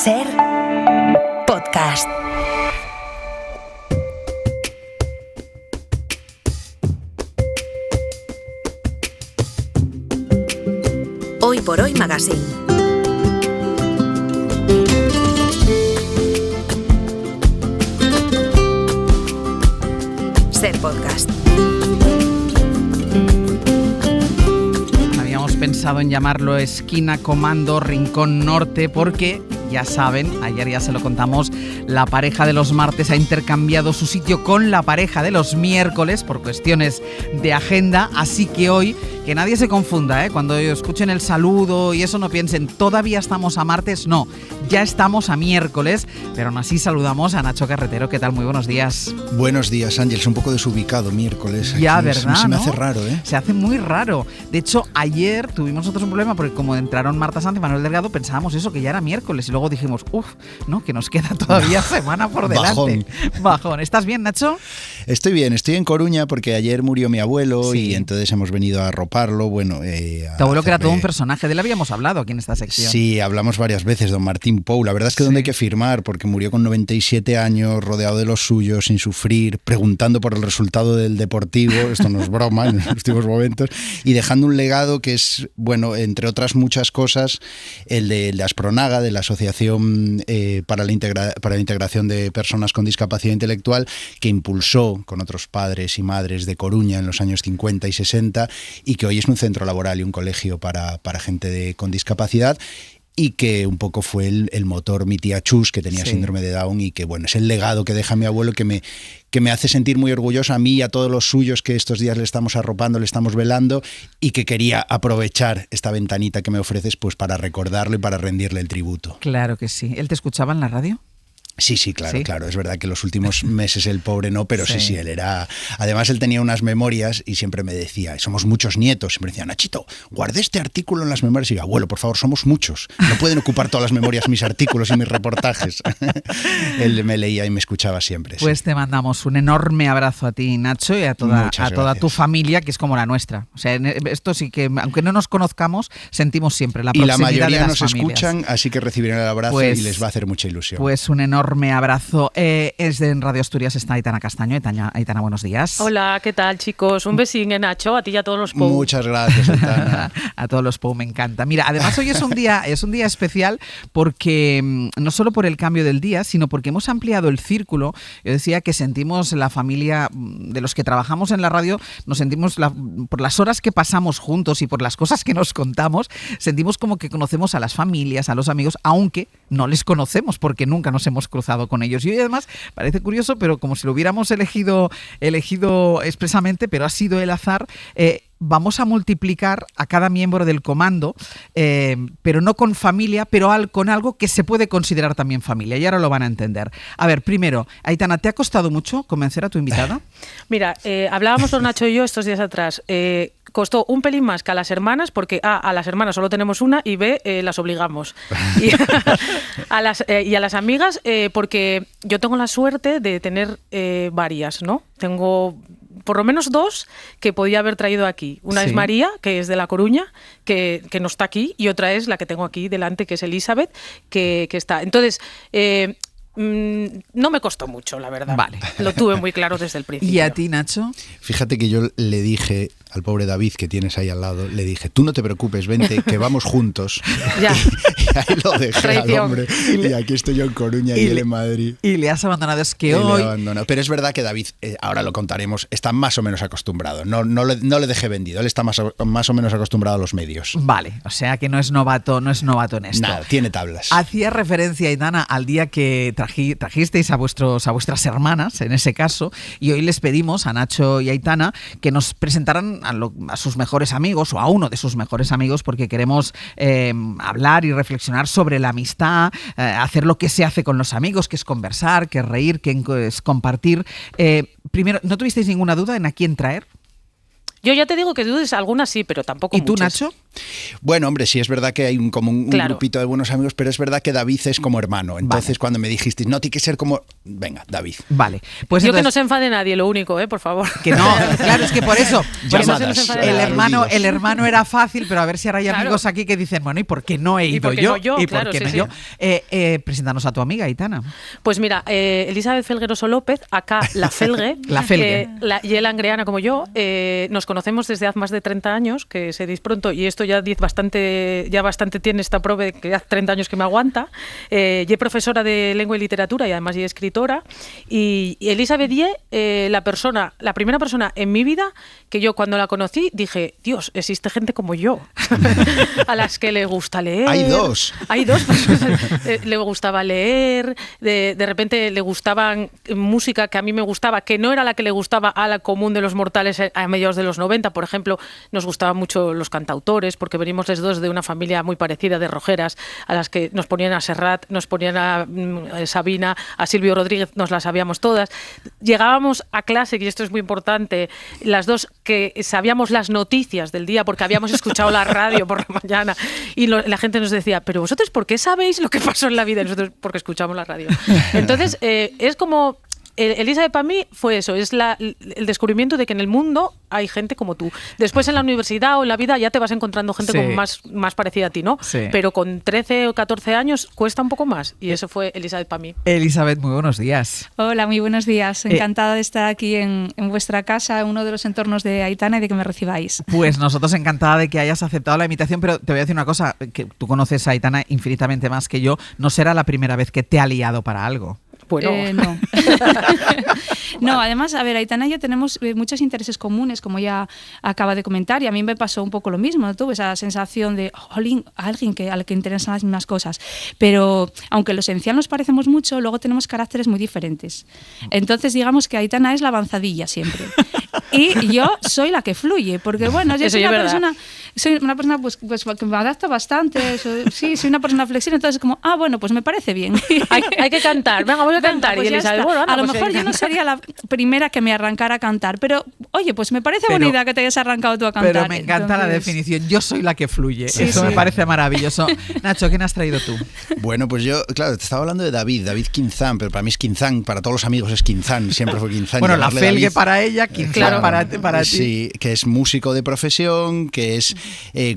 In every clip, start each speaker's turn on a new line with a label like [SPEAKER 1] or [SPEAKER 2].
[SPEAKER 1] Ser podcast. Hoy por Hoy Magazine. Ser podcast.
[SPEAKER 2] Habíamos pensado en llamarlo Esquina Comando Rincón Norte porque, ya saben, ayer ya se lo contamos, la pareja de los martes ha intercambiado su sitio con la pareja de los miércoles por cuestiones de agenda, así que hoy, que nadie se confunda, cuando escuchen el saludo y eso no piensen, todavía estamos a martes, no, ya estamos a miércoles, pero aún así saludamos a Nacho Carretero. ¿Qué tal? Muy buenos días.
[SPEAKER 3] Buenos días, Ángeles, un poco desubicado miércoles.
[SPEAKER 2] Ya,
[SPEAKER 3] aquí
[SPEAKER 2] ¿verdad?
[SPEAKER 3] Se me hace
[SPEAKER 2] ¿no?
[SPEAKER 3] raro,
[SPEAKER 2] Se hace muy raro. De hecho, ayer tuvimos nosotros un problema porque como entraron Marta Sanz y Manuel Delgado, pensábamos eso, que ya era miércoles, y luego dijimos, ¿no? Que nos queda todavía semana por delante. Bajón. ¿Estás bien, Nacho?
[SPEAKER 3] Estoy bien, estoy en Coruña porque ayer murió mi abuelo,
[SPEAKER 2] sí.
[SPEAKER 3] Y entonces hemos venido a arroparlo. Bueno,
[SPEAKER 2] tu abuelo que era todo un personaje, de él habíamos hablado aquí en esta sección.
[SPEAKER 3] Sí, hablamos varias veces, don Martín Pou. La verdad es que donde hay que firmar, porque murió con 97 años, rodeado de los suyos, sin sufrir, preguntando por el resultado del Deportivo, esto no es broma en los últimos momentos, y dejando un legado que es, bueno, entre otras muchas cosas, el de Aspronaga, de la Asociación para la Integración de Personas con Discapacidad Intelectual, que impulsó con otros padres y madres de Coruña en los años 50 y 60, y que hoy es un centro laboral y un colegio para gente con discapacidad, y que un poco fue el motor mi tía Chus, que tenía síndrome de Down, y que bueno, es el legado que deja mi abuelo, que me hace sentir muy orgulloso a mí y a todos los suyos que estos días le estamos arropando, le estamos velando, y que quería aprovechar esta ventanita que me ofreces pues para recordarlo y para rendirle el tributo.
[SPEAKER 2] Claro que sí. ¿Él te escuchaba en la radio?
[SPEAKER 3] Sí, claro. Es verdad que los últimos meses el pobre no, pero sí, él era... Además, él tenía unas memorias y siempre me decía, somos muchos nietos, siempre decía, Nachito, guardé este artículo en las memorias. Y yo, abuelo, por favor, somos muchos. No pueden ocupar todas las memorias mis artículos y mis reportajes. Él me leía y me escuchaba siempre.
[SPEAKER 2] Pues te mandamos un enorme abrazo a ti, Nacho, y a toda tu familia, que es como la nuestra. O sea, esto sí que, aunque no nos conozcamos, sentimos siempre la proximidad de las familias.
[SPEAKER 3] Y la mayoría nos escuchan, así que recibirán el abrazo y les va a hacer mucha ilusión.
[SPEAKER 2] Pues un enorme abrazo. En Radio Asturias está Aitana Castaño. Aitana, buenos días.
[SPEAKER 4] Hola, ¿qué tal, chicos? Un besín, Nacho, a ti y a todos los Pou.
[SPEAKER 3] Muchas gracias, Aitana.
[SPEAKER 2] A todos los Pou, me encanta. Mira, además hoy es un día especial porque no solo por el cambio del día, sino porque hemos ampliado el círculo. Yo decía que sentimos la familia de los que trabajamos en la radio, nos sentimos por las horas que pasamos juntos y por las cosas que nos contamos, sentimos como que conocemos a las familias, a los amigos, aunque no les conocemos porque nunca nos hemos cruzado con ellos. Y hoy además parece curioso, pero como si lo hubiéramos elegido expresamente, pero ha sido el azar. Vamos a multiplicar a cada miembro del comando, pero no con familia, pero con algo que se puede considerar también familia. Y ahora lo van a entender. A ver, primero, Aitana, ¿te ha costado mucho convencer a tu invitada?
[SPEAKER 4] Mira, hablábamos don Nacho y yo estos días atrás. Costó un pelín más que a las hermanas, porque a las hermanas solo tenemos una y B, las obligamos. Y a las amigas, porque yo tengo la suerte de tener varias, ¿no? Tengo por lo menos dos que podía haber traído aquí. Una es María, que es de La Coruña, que no está aquí, y otra es la que tengo aquí delante, que es Elizabeth, que está. Entonces, no me costó mucho, la verdad.
[SPEAKER 2] Vale.
[SPEAKER 4] Lo tuve muy claro desde el principio.
[SPEAKER 2] ¿Y a ti, Nacho?
[SPEAKER 3] Fíjate que yo le dije al pobre David, que tienes ahí al lado, le dije, tú no te preocupes, vente, que vamos juntos.
[SPEAKER 4] Ya.
[SPEAKER 3] Y ahí lo dejé
[SPEAKER 4] Traición.
[SPEAKER 3] al hombre. Y aquí estoy yo en Coruña y él en Madrid.
[SPEAKER 2] Y le has abandonado. Es que
[SPEAKER 3] y
[SPEAKER 2] hoy...
[SPEAKER 3] le he abandonado. Pero es verdad que David, ahora lo contaremos, está más o menos acostumbrado. No le dejé vendido. Él está más o menos acostumbrado a los medios.
[SPEAKER 2] Vale, o sea que no es novato en esto.
[SPEAKER 3] Nada, tiene tablas.
[SPEAKER 2] Hacía referencia, Aitana, al día que trajisteis a vuestras hermanas, en ese caso, y hoy les pedimos a Nacho y a Aitana que nos presentaran a sus mejores amigos o a uno de sus mejores amigos, porque queremos hablar y reflexionar sobre la amistad, hacer lo que se hace con los amigos, que es conversar, que es reír, que es compartir. Primero, ¿no tuvisteis ninguna duda en a quién traer?
[SPEAKER 4] Yo ya te digo que dudes algunas sí, pero tampoco
[SPEAKER 2] ¿Y tú,
[SPEAKER 4] muchas.
[SPEAKER 2] Nacho?
[SPEAKER 3] Bueno, hombre, sí es verdad que hay como un grupito de buenos amigos, pero es verdad que David es como hermano. Entonces, cuando me dijiste, no, tiene que ser como... Venga, David.
[SPEAKER 2] Vale. Pues
[SPEAKER 4] yo
[SPEAKER 2] entonces,
[SPEAKER 4] que no se enfade nadie, lo único, por favor.
[SPEAKER 2] Que no, claro, es que por eso
[SPEAKER 3] Llamadas,
[SPEAKER 2] el hermano era fácil, pero a ver si ahora hay amigos aquí que dicen, bueno, ¿y por qué no he ido yo? ¿Y por qué no yo? Preséntanos a tu amiga, Aitana.
[SPEAKER 4] Pues mira, Elizabeth Felgueroso López, acá la Felgue, y el angreana como yo, nos conocemos desde hace más de 30 años, que se dice pronto, y esto ya bastante tiene esta prove que hace 30 años que me aguanta. Y es profesora de lengua y literatura y además es escritora. Y Elizabeth la primera persona en mi vida que yo cuando la conocí dije, Dios, existe gente como yo, a las que le gusta leer.
[SPEAKER 3] Hay dos
[SPEAKER 4] personas. Le gustaba leer, de repente le gustaban música que a mí me gustaba, que no era la que le gustaba a la común de los mortales a mediados de los 90. Por ejemplo, nos gustaban mucho los cantautores, porque venimos los dos de una familia muy parecida de rojeras, a las que nos ponían a Serrat, nos ponían a Sabina, a Silvio Rodríguez, nos las sabíamos todas. Llegábamos a clase, y esto es muy importante, las dos que sabíamos las noticias del día, porque habíamos escuchado la radio por la mañana, y la gente nos decía, pero vosotros, ¿por qué sabéis lo que pasó en la vida? Y nosotros, porque escuchamos la radio. Entonces, es como... Elizabeth para mí fue eso, es el descubrimiento de que en el mundo hay gente como tú. Después en la universidad o en la vida ya te vas encontrando gente como más parecida a ti, ¿no?
[SPEAKER 2] Sí.
[SPEAKER 4] Pero con 13 o 14 años cuesta un poco más, y eso fue Elizabeth para mí.
[SPEAKER 2] Elizabeth, muy buenos días.
[SPEAKER 5] Hola, muy buenos días. Encantada de estar aquí en vuestra casa, uno de los entornos de Aitana, y de que me recibáis.
[SPEAKER 2] Pues nosotros encantada de que hayas aceptado la invitación, pero te voy a decir una cosa, que tú conoces a Aitana infinitamente más que yo, no será la primera vez que te ha liado para algo.
[SPEAKER 4] Bueno.
[SPEAKER 5] No. No, además, a ver, Aitana y yo tenemos muchos intereses comunes, como ya acaba de comentar, y a mí me pasó un poco lo mismo, ¿no? Tuve esa sensación de alguien al que interesan las mismas cosas, pero aunque lo esencial nos parecemos mucho, luego tenemos caracteres muy diferentes. Entonces, digamos que Aitana es la avanzadilla siempre. Y yo soy la que fluye, porque bueno, yo soy una persona pues que me adapta bastante, soy una persona flexible, entonces como, bueno, pues me parece bien.
[SPEAKER 4] Hay que cantar, venga, voy a cantar.
[SPEAKER 5] Pues
[SPEAKER 4] y Elizabeth, bueno,
[SPEAKER 5] a lo mejor yo no sería la primera que me arrancara a cantar, pero oye, pues me parece buena idea que te hayas arrancado tú a cantar.
[SPEAKER 2] Pero me encanta la definición, yo soy la que fluye, eso me parece maravilloso. Nacho, ¿quién has traído tú?
[SPEAKER 3] Bueno, pues yo, claro, te estaba hablando de David Quinzán, pero para mí es Quinzán, para todos los amigos es Quinzán, siempre fue Quinzán.
[SPEAKER 2] Bueno, la Felgue para ella, Quinzán para ti.
[SPEAKER 3] Sí, que es músico de profesión, que es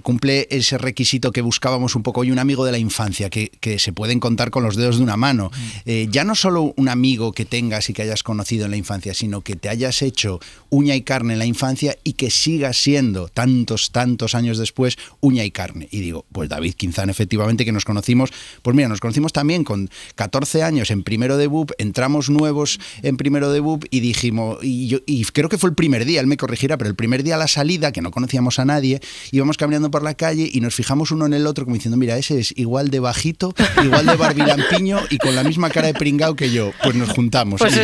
[SPEAKER 3] cumple ese requisito que buscábamos un poco, y un amigo de la infancia, que se pueden contar con los dedos de una mano. Ya no solo un amigo que tengas y que hayas conocido en la infancia, sino que te hayas hecho uña y carne en la infancia y que sigas siendo tantos años después uña y carne. Y digo, pues David Quinzán, efectivamente, que nos conocimos, pues mira, nos conocimos también con 14 años en primero de BUP, entramos nuevos en primero de BUP y dijimos, y creo que fue el primer día, él me corregirá, pero el primer día a la salida, que no conocíamos a nadie, íbamos caminando por la calle y nos fijamos uno en el otro como diciendo, mira, ese es igual de bajito, igual de barbilampiño y con la misma cara de pringao que yo. Pues nos juntamos.
[SPEAKER 4] Pues
[SPEAKER 3] y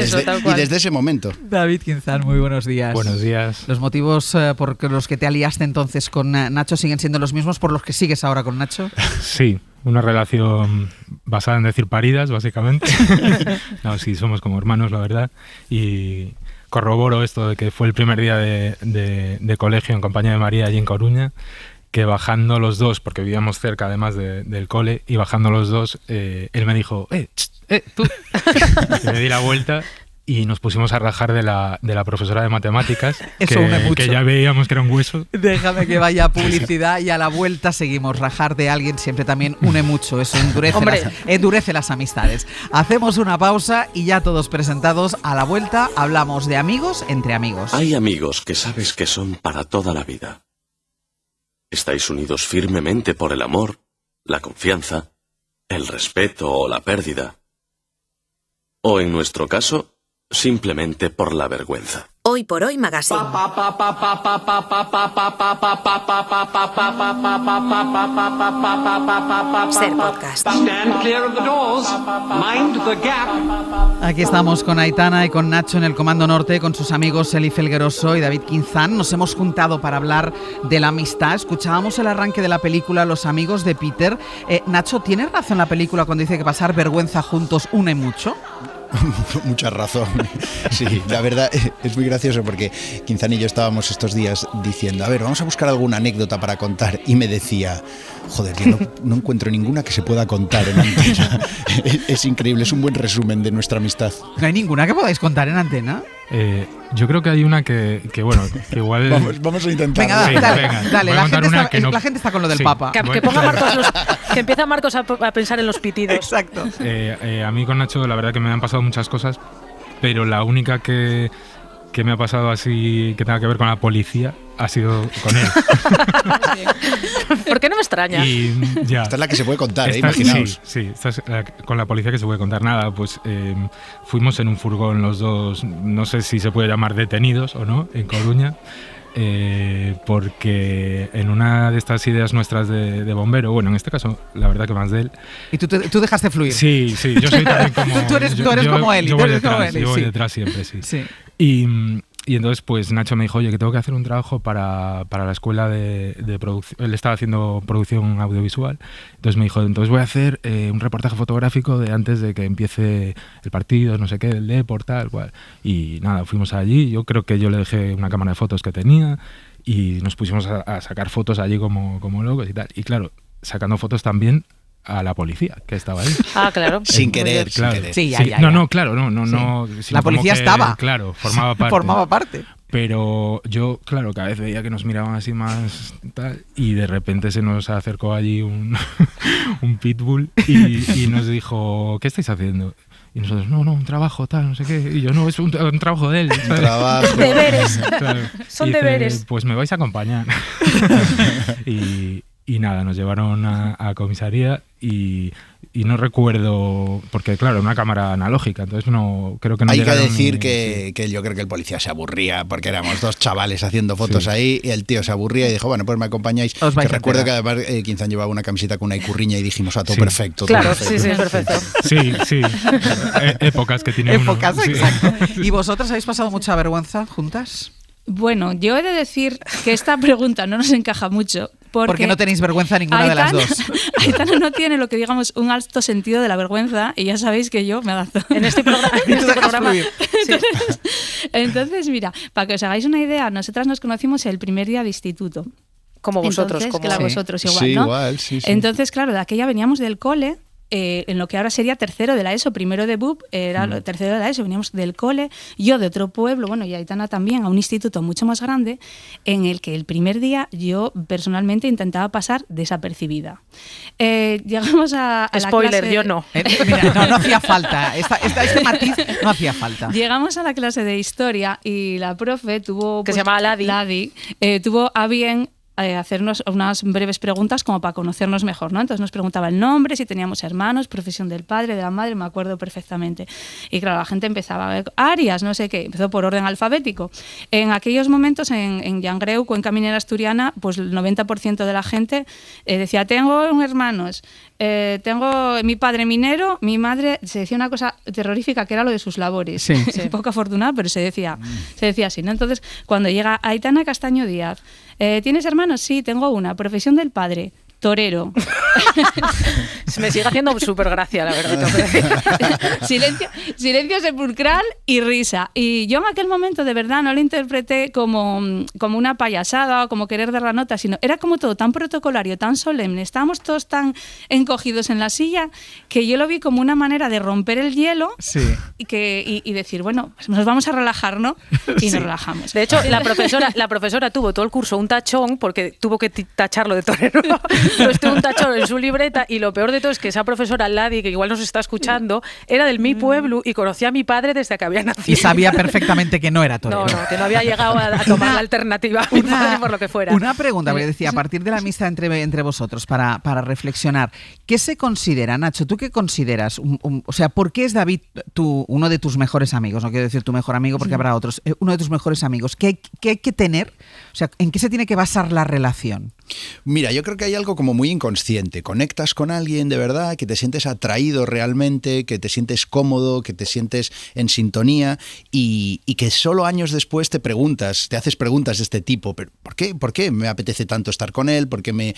[SPEAKER 3] desde ese momento.
[SPEAKER 2] David Quinzán, muy buenos días.
[SPEAKER 6] Buenos días.
[SPEAKER 2] ¿Los motivos por los que te aliaste entonces con Nacho siguen siendo los mismos por los que sigues ahora con Nacho?
[SPEAKER 6] Sí, una relación basada en decir paridas, básicamente. No, sí, somos como hermanos, la verdad. Y corroboro esto de que fue el primer día de colegio en compañía de María allí en Coruña, que bajando los dos, porque vivíamos cerca además del cole, y bajando los dos, él me dijo, tú. Y me di la vuelta y nos pusimos a rajar de la profesora de matemáticas, que ya veíamos que era un hueso.
[SPEAKER 2] Déjame que vaya publicidad y a la vuelta seguimos. Rajar de alguien siempre también une mucho, eso endurece las amistades. Hacemos una pausa y ya todos presentados. A la vuelta hablamos de amigos entre amigos.
[SPEAKER 7] Hay amigos que sabes que son para toda la vida. Estáis unidos firmemente por el amor, la confianza, el respeto o la pérdida. O en nuestro caso, simplemente por la vergüenza.
[SPEAKER 1] Hoy por Hoy Magazine. Ser podcast.
[SPEAKER 2] Aquí estamos con Aitana y con Nacho en el Comando Norte, con sus amigos Eli Felgueroso y David Quinzán. Nos hemos juntado para hablar de la amistad. Escuchábamos el arranque de la película Los amigos de Peter. Nacho, ¿tiene razón la película cuando dice que pasar vergüenza juntos une mucho?
[SPEAKER 3] Mucha razón. Sí, la verdad es muy gracioso porque Quinzán y yo estábamos estos días diciendo, a ver, vamos a buscar alguna anécdota para contar, y me decía, joder, yo no encuentro ninguna que se pueda contar en antena. Es increíble, es un buen resumen de nuestra amistad.
[SPEAKER 2] ¿No hay ninguna que podáis contar en antena?
[SPEAKER 6] Yo creo que hay una que bueno, que igual...
[SPEAKER 3] Vamos a intentar.
[SPEAKER 2] Venga,
[SPEAKER 6] Sí,
[SPEAKER 2] dale,
[SPEAKER 6] venga.
[SPEAKER 2] dale,
[SPEAKER 6] Voy a
[SPEAKER 2] la
[SPEAKER 6] contar
[SPEAKER 2] gente,
[SPEAKER 6] una
[SPEAKER 2] está,
[SPEAKER 6] que no-
[SPEAKER 2] la gente está con lo del
[SPEAKER 6] Sí.
[SPEAKER 2] Papa.
[SPEAKER 4] Que ponga que empieza Marcos a pensar en los pitidos.
[SPEAKER 2] Exacto.
[SPEAKER 6] A mí con Nacho la verdad que me han pasado muchas cosas, pero la única que me ha pasado así que tenga que ver con la policía ha sido con él.
[SPEAKER 4] ¿Por qué no me extraña?
[SPEAKER 6] Y ya.
[SPEAKER 3] Esta es la que se puede contar,
[SPEAKER 6] Sí,
[SPEAKER 3] imaginaos.
[SPEAKER 6] sí, esta es con la policía que se puede contar. Nada, pues fuimos en un furgón los dos, no sé si se puede llamar detenidos o no, en Coruña. Porque en una de estas ideas nuestras de bombero, bueno, en este caso, la verdad que más de él.
[SPEAKER 2] Y tú dejaste fluir.
[SPEAKER 6] Sí, yo soy también como.
[SPEAKER 2] Tú eres como él,
[SPEAKER 6] Yo
[SPEAKER 2] tú
[SPEAKER 6] voy
[SPEAKER 2] eres como
[SPEAKER 6] detrás,
[SPEAKER 2] él,
[SPEAKER 6] yo voy
[SPEAKER 2] sí.
[SPEAKER 6] detrás siempre, sí.
[SPEAKER 2] Sí.
[SPEAKER 6] Y entonces, pues Nacho me dijo, oye, que tengo que hacer un trabajo para la escuela de producción. Él estaba haciendo producción audiovisual. Entonces me dijo, entonces voy a hacer un reportaje fotográfico de antes de que empiece el partido, no sé qué, el Depor, tal cual. Y nada, fuimos allí. Yo creo que yo le dejé una cámara de fotos que tenía y nos pusimos a sacar fotos allí como locos y tal. Y claro, sacando fotos también a la policía que estaba ahí.
[SPEAKER 4] Ah, claro.
[SPEAKER 3] Sin querer, sin
[SPEAKER 6] Claro.
[SPEAKER 3] querer.
[SPEAKER 2] Sí, ya.
[SPEAKER 6] No, claro, no.
[SPEAKER 2] Sí.
[SPEAKER 6] sino
[SPEAKER 2] La policía
[SPEAKER 6] como que,
[SPEAKER 2] estaba.
[SPEAKER 6] Claro, formaba parte.
[SPEAKER 2] Formaba parte.
[SPEAKER 6] Pero yo, claro, cada vez veía que nos miraban así más tal, y de repente se nos acercó allí un pitbull y nos dijo, ¿qué estáis haciendo? Y nosotros, no, un trabajo, tal, no sé qué. Y yo, no, es un trabajo de él.
[SPEAKER 3] Un
[SPEAKER 6] ¿sabes?
[SPEAKER 3] trabajo.
[SPEAKER 4] Deberes.
[SPEAKER 6] Claro.
[SPEAKER 4] Son
[SPEAKER 6] Y dice,
[SPEAKER 4] deberes.
[SPEAKER 6] pues me vais a acompañar. y nada, nos llevaron a comisaría y no recuerdo, porque claro, una cámara analógica, entonces no creo que no
[SPEAKER 3] Hay que
[SPEAKER 6] llegaron
[SPEAKER 3] decir
[SPEAKER 6] ni-
[SPEAKER 3] que yo creo que el policía se aburría porque éramos dos chavales haciendo fotos
[SPEAKER 6] Sí.
[SPEAKER 3] ahí y el tío se aburría y dijo, bueno, pues me acompañáis.
[SPEAKER 2] Os vais
[SPEAKER 3] Que
[SPEAKER 2] a
[SPEAKER 3] recuerdo que
[SPEAKER 2] enterar.
[SPEAKER 3] además Quinzán llevaba una camiseta con una icurriña y dijimos, todo
[SPEAKER 6] Sí.
[SPEAKER 3] perfecto. todo
[SPEAKER 4] Claro,
[SPEAKER 3] perfecto.
[SPEAKER 4] sí, perfecto.
[SPEAKER 6] Sí. Épocas que tiene uno.
[SPEAKER 2] Épocas,
[SPEAKER 6] Sí.
[SPEAKER 2] exacto. ¿Y vosotros habéis pasado mucha vergüenza juntas?
[SPEAKER 5] Bueno, yo he de decir que esta pregunta no nos encaja mucho.
[SPEAKER 2] Porque no tenéis vergüenza ninguna de las dos.
[SPEAKER 5] Aitana no tiene lo que digamos un alto sentido de la vergüenza y ya sabéis que yo me adapto.
[SPEAKER 4] En este programa,
[SPEAKER 2] Y tú dejas fluir.
[SPEAKER 4] sí.
[SPEAKER 5] Entonces, mira, para que os hagáis una idea, nosotras nos conocimos el primer día de instituto.
[SPEAKER 4] Como vosotros.
[SPEAKER 5] Entonces,
[SPEAKER 4] como...
[SPEAKER 5] claro,
[SPEAKER 2] Sí.
[SPEAKER 5] vosotros igual,
[SPEAKER 3] Sí,
[SPEAKER 5] ¿no?
[SPEAKER 3] igual, sí.
[SPEAKER 5] Entonces, claro, de aquella veníamos del cole, en lo que ahora sería tercero de la ESO, primero de BUP, era lo tercero de la ESO, veníamos del cole, yo de otro pueblo, bueno, y Aitana también, a un instituto mucho más grande, en el que el primer día yo personalmente intentaba pasar desapercibida. Llegamos a la
[SPEAKER 4] Spoiler,
[SPEAKER 5] clase-
[SPEAKER 4] yo no.
[SPEAKER 2] Mira, no hacía falta. Este matiz no hacía falta.
[SPEAKER 5] Llegamos a la clase de historia y la profe tuvo...
[SPEAKER 4] Que se llamaba Ladi.
[SPEAKER 5] Tuvo a bien hacernos unas breves preguntas como para conocernos mejor, ¿no? Entonces nos preguntaba el nombre, si teníamos hermanos, profesión del padre, de la madre, me acuerdo perfectamente. Y claro, la gente empezaba a ver Arias, no sé qué, empezó por orden alfabético. En aquellos momentos, en Llangreu, Cuenca Minera Asturiana, pues el 90% de la gente decía, tengo hermanos, tengo mi padre minero, mi madre, se decía una cosa terrorífica que era lo de sus labores.
[SPEAKER 2] Sí.
[SPEAKER 5] Poco afortunada, pero se decía así, ¿no? Entonces, cuando llega Aitana Castaño Díaz, ¿tienes hermanos? Sí, tengo una. Profesión del padre, torero.
[SPEAKER 4] Me sigue haciendo súper gracia, la verdad.
[SPEAKER 5] silencio sepulcral y risa. Y yo en aquel momento de verdad no lo interpreté como una payasada o como querer dar la nota, sino era como todo tan protocolario, tan solemne, estábamos todos tan encogidos en la silla que yo lo vi como una manera de romper el hielo
[SPEAKER 2] Sí.
[SPEAKER 5] y decir, bueno, pues nos vamos a relajar, ¿no? Y nos relajamos.
[SPEAKER 4] De hecho, la profesora tuvo todo el curso un tachón porque tuvo que tacharlo de torero. Pues tuvo un tachón en su libreta y lo peor de todo es que esa profesora Ladi, que igual nos está escuchando, era del mi pueblo y conocía a mi padre desde que había nacido.
[SPEAKER 2] Y sabía perfectamente que no era torero.
[SPEAKER 4] No, que no había llegado a tomar la alternativa a mi padre por lo que fuera.
[SPEAKER 2] Una pregunta, porque decía, a partir de la amistad entre vosotros, para reflexionar, ¿qué se considera, Nacho? ¿Tú qué consideras? O sea, ¿por qué es David uno de tus mejores amigos? No quiero decir tu mejor amigo porque habrá otros. Uno de tus mejores amigos. ¿Qué hay que tener? O sea, ¿en qué se tiene que basar la relación?
[SPEAKER 3] Mira, yo creo que hay algo como muy inconsciente. Conectas con alguien de verdad, que te sientes atraído realmente, que te sientes cómodo, que te sientes en sintonía y que solo años después te haces preguntas de este tipo. ¿Pero ¿por qué me apetece tanto estar con él? ¿Por qué me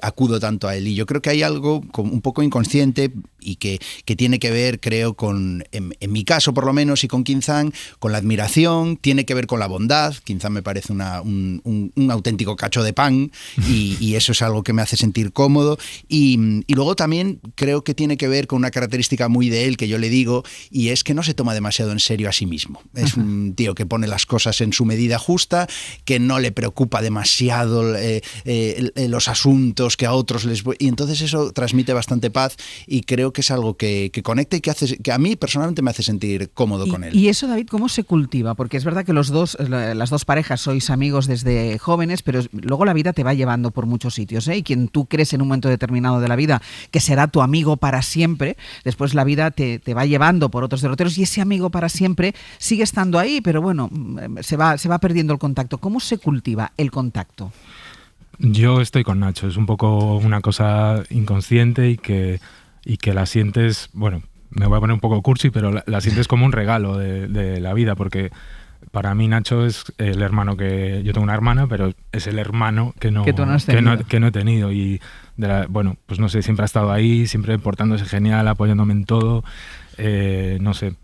[SPEAKER 3] acudo tanto a él? Y yo creo que hay algo como un poco inconsciente y que tiene que ver, creo, en mi caso por lo menos y con Quinzán, con la admiración, tiene que ver con la bondad. Quinzán me parece un auténtico cacho de pan y eso es algo que me hace sentir cómodo y luego también creo que tiene que ver con una característica muy de él que yo le digo, y es que no se toma demasiado en serio a sí mismo. Es un tío que pone las cosas en su medida justa, que no le preocupa demasiado los asuntos que a otros les... Y entonces eso transmite bastante paz y creo que es algo que conecta y que a mí personalmente me hace sentir cómodo con él.
[SPEAKER 2] Y eso, David, ¿cómo se cultiva? Porque es verdad que las dos parejas sois amigos desde jóvenes, pero luego la vida te va llevando por muchos sitios, ¿eh? Y quien tú crees en un momento determinado de la vida que será tu amigo para siempre, después la vida te va llevando por otros derroteros y ese amigo para siempre sigue estando ahí, pero bueno, se va perdiendo el contacto. ¿Cómo se cultiva el contacto?
[SPEAKER 6] Yo estoy con Nacho, es un poco una cosa inconsciente y que la sientes, bueno, me voy a poner un poco cursi, pero la sientes como un regalo de la vida, porque para mí Nacho es el hermano que... Yo tengo una hermana, pero es el hermano que no he tenido. Y, bueno, pues no sé, siempre ha estado ahí, siempre portándose genial, apoyándome en todo. No sé...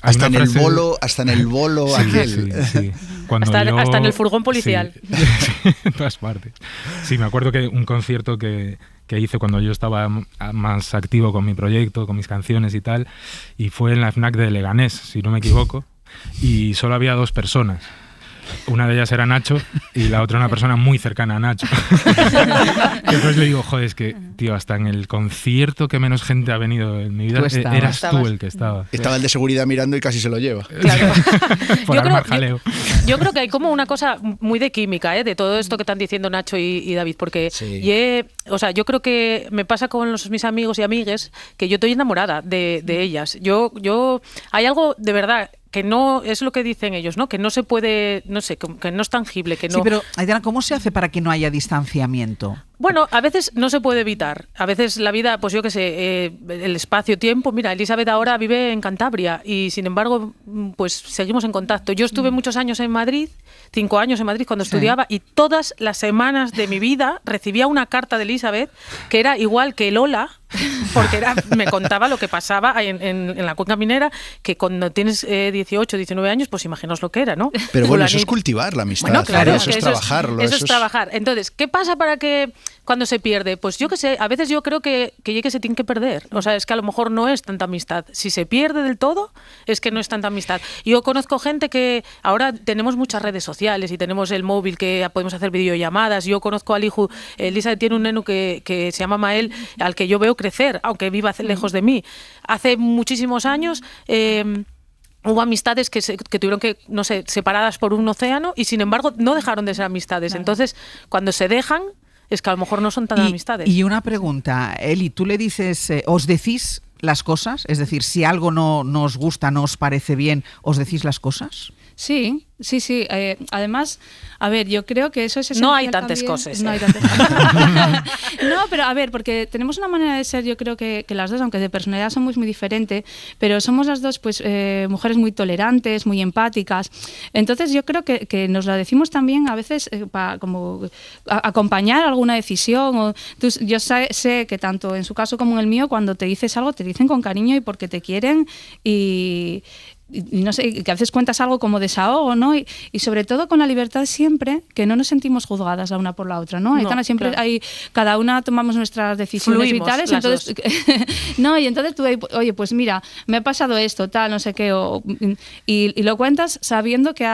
[SPEAKER 3] hasta en el bolo
[SPEAKER 6] sí,
[SPEAKER 3] aquel.
[SPEAKER 6] Sí.
[SPEAKER 4] Hasta en el furgón policial.
[SPEAKER 6] Sí, en todas partes. Sí, me acuerdo que un concierto que hice cuando yo estaba más activo con mi proyecto, con mis canciones y tal, y fue en la FNAC de Leganés, si no me equivoco, y solo había 2 personas. Una de ellas era Nacho y la otra una persona muy cercana a Nacho. Entonces le digo, joder, es que, tío, hasta en el concierto que menos gente ha venido en mi vida, eras tú el que estaba.
[SPEAKER 3] Estaba el de seguridad mirando y casi se lo lleva.
[SPEAKER 4] Claro.
[SPEAKER 6] Por armar jaleo.
[SPEAKER 4] Yo creo que hay como una cosa muy de química, de todo esto que están diciendo Nacho y David, porque yo creo que me pasa con mis amigos y amigues que yo estoy enamorada de ellas. Yo hay algo de verdad que no es lo que dicen ellos, ¿no? Que no se puede, no sé, que no es tangible, que no.
[SPEAKER 2] Sí, pero Aitana, ¿cómo se hace para que no haya distanciamiento?
[SPEAKER 4] Bueno, a veces no se puede evitar. A veces la vida, pues yo qué sé, el espacio-tiempo. Mira, Elizabeth ahora vive en Cantabria y sin embargo, pues seguimos en contacto. Yo estuve muchos años en Madrid, 5 años en Madrid cuando estudiaba, y todas las semanas de mi vida recibía una carta de Elizabeth que era igual que Lola, porque me contaba lo que pasaba en la cuenca minera, que cuando tienes 18, 19 años, pues imaginaos lo que era, ¿no?
[SPEAKER 3] Pero bueno, eso es cultivar la amistad.
[SPEAKER 4] Bueno, claro,
[SPEAKER 3] eso es trabajarlo.
[SPEAKER 4] Eso es trabajar. Entonces, ¿qué pasa para que cuando se pierde? Pues yo qué sé, a veces yo creo que se tiene que perder. O sea, es que a lo mejor no es tanta amistad. Si se pierde del todo, es que no es tanta amistad. Yo conozco gente que ahora tenemos muchas redes sociales y tenemos el móvil que podemos hacer videollamadas. Yo conozco al hijo, Elisa tiene un neno que se llama Mael, al que yo veo crecer, aunque viva lejos de mí. Hace muchísimos años... hubo amistades que tuvieron que, no sé, separadas por un océano y sin embargo no dejaron de ser amistades. Claro. Entonces, cuando se dejan, es que a lo mejor no son tan amistades.
[SPEAKER 2] Y una pregunta, Eli, ¿tú le dices, os decís las cosas? Es decir, si algo no os gusta, no os parece bien, ¿os decís las cosas?
[SPEAKER 5] Sí. Además, a ver, yo creo que eso es esencial.
[SPEAKER 4] No hay tantas cosas.
[SPEAKER 5] No hay tantas cosas. No, pero a ver, porque tenemos una manera de ser, yo creo que las dos, aunque de personalidad somos muy diferentes, pero somos las dos pues mujeres muy tolerantes, muy empáticas. Entonces yo creo que nos lo decimos también a veces para como acompañar alguna decisión. Yo sé que tanto en su caso como en el mío, cuando te dices algo, te dicen con cariño y porque te quieren y no sé, que a veces cuentas algo como desahogo, ¿no? Y sobre todo con la libertad siempre, que no nos sentimos juzgadas la una por la otra, ¿no? Aitana, siempre hay, cada una tomamos nuestras decisiones vitales, entonces no, y entonces tú, oye, pues mira, me ha pasado esto, tal, no sé qué, y lo cuentas sabiendo que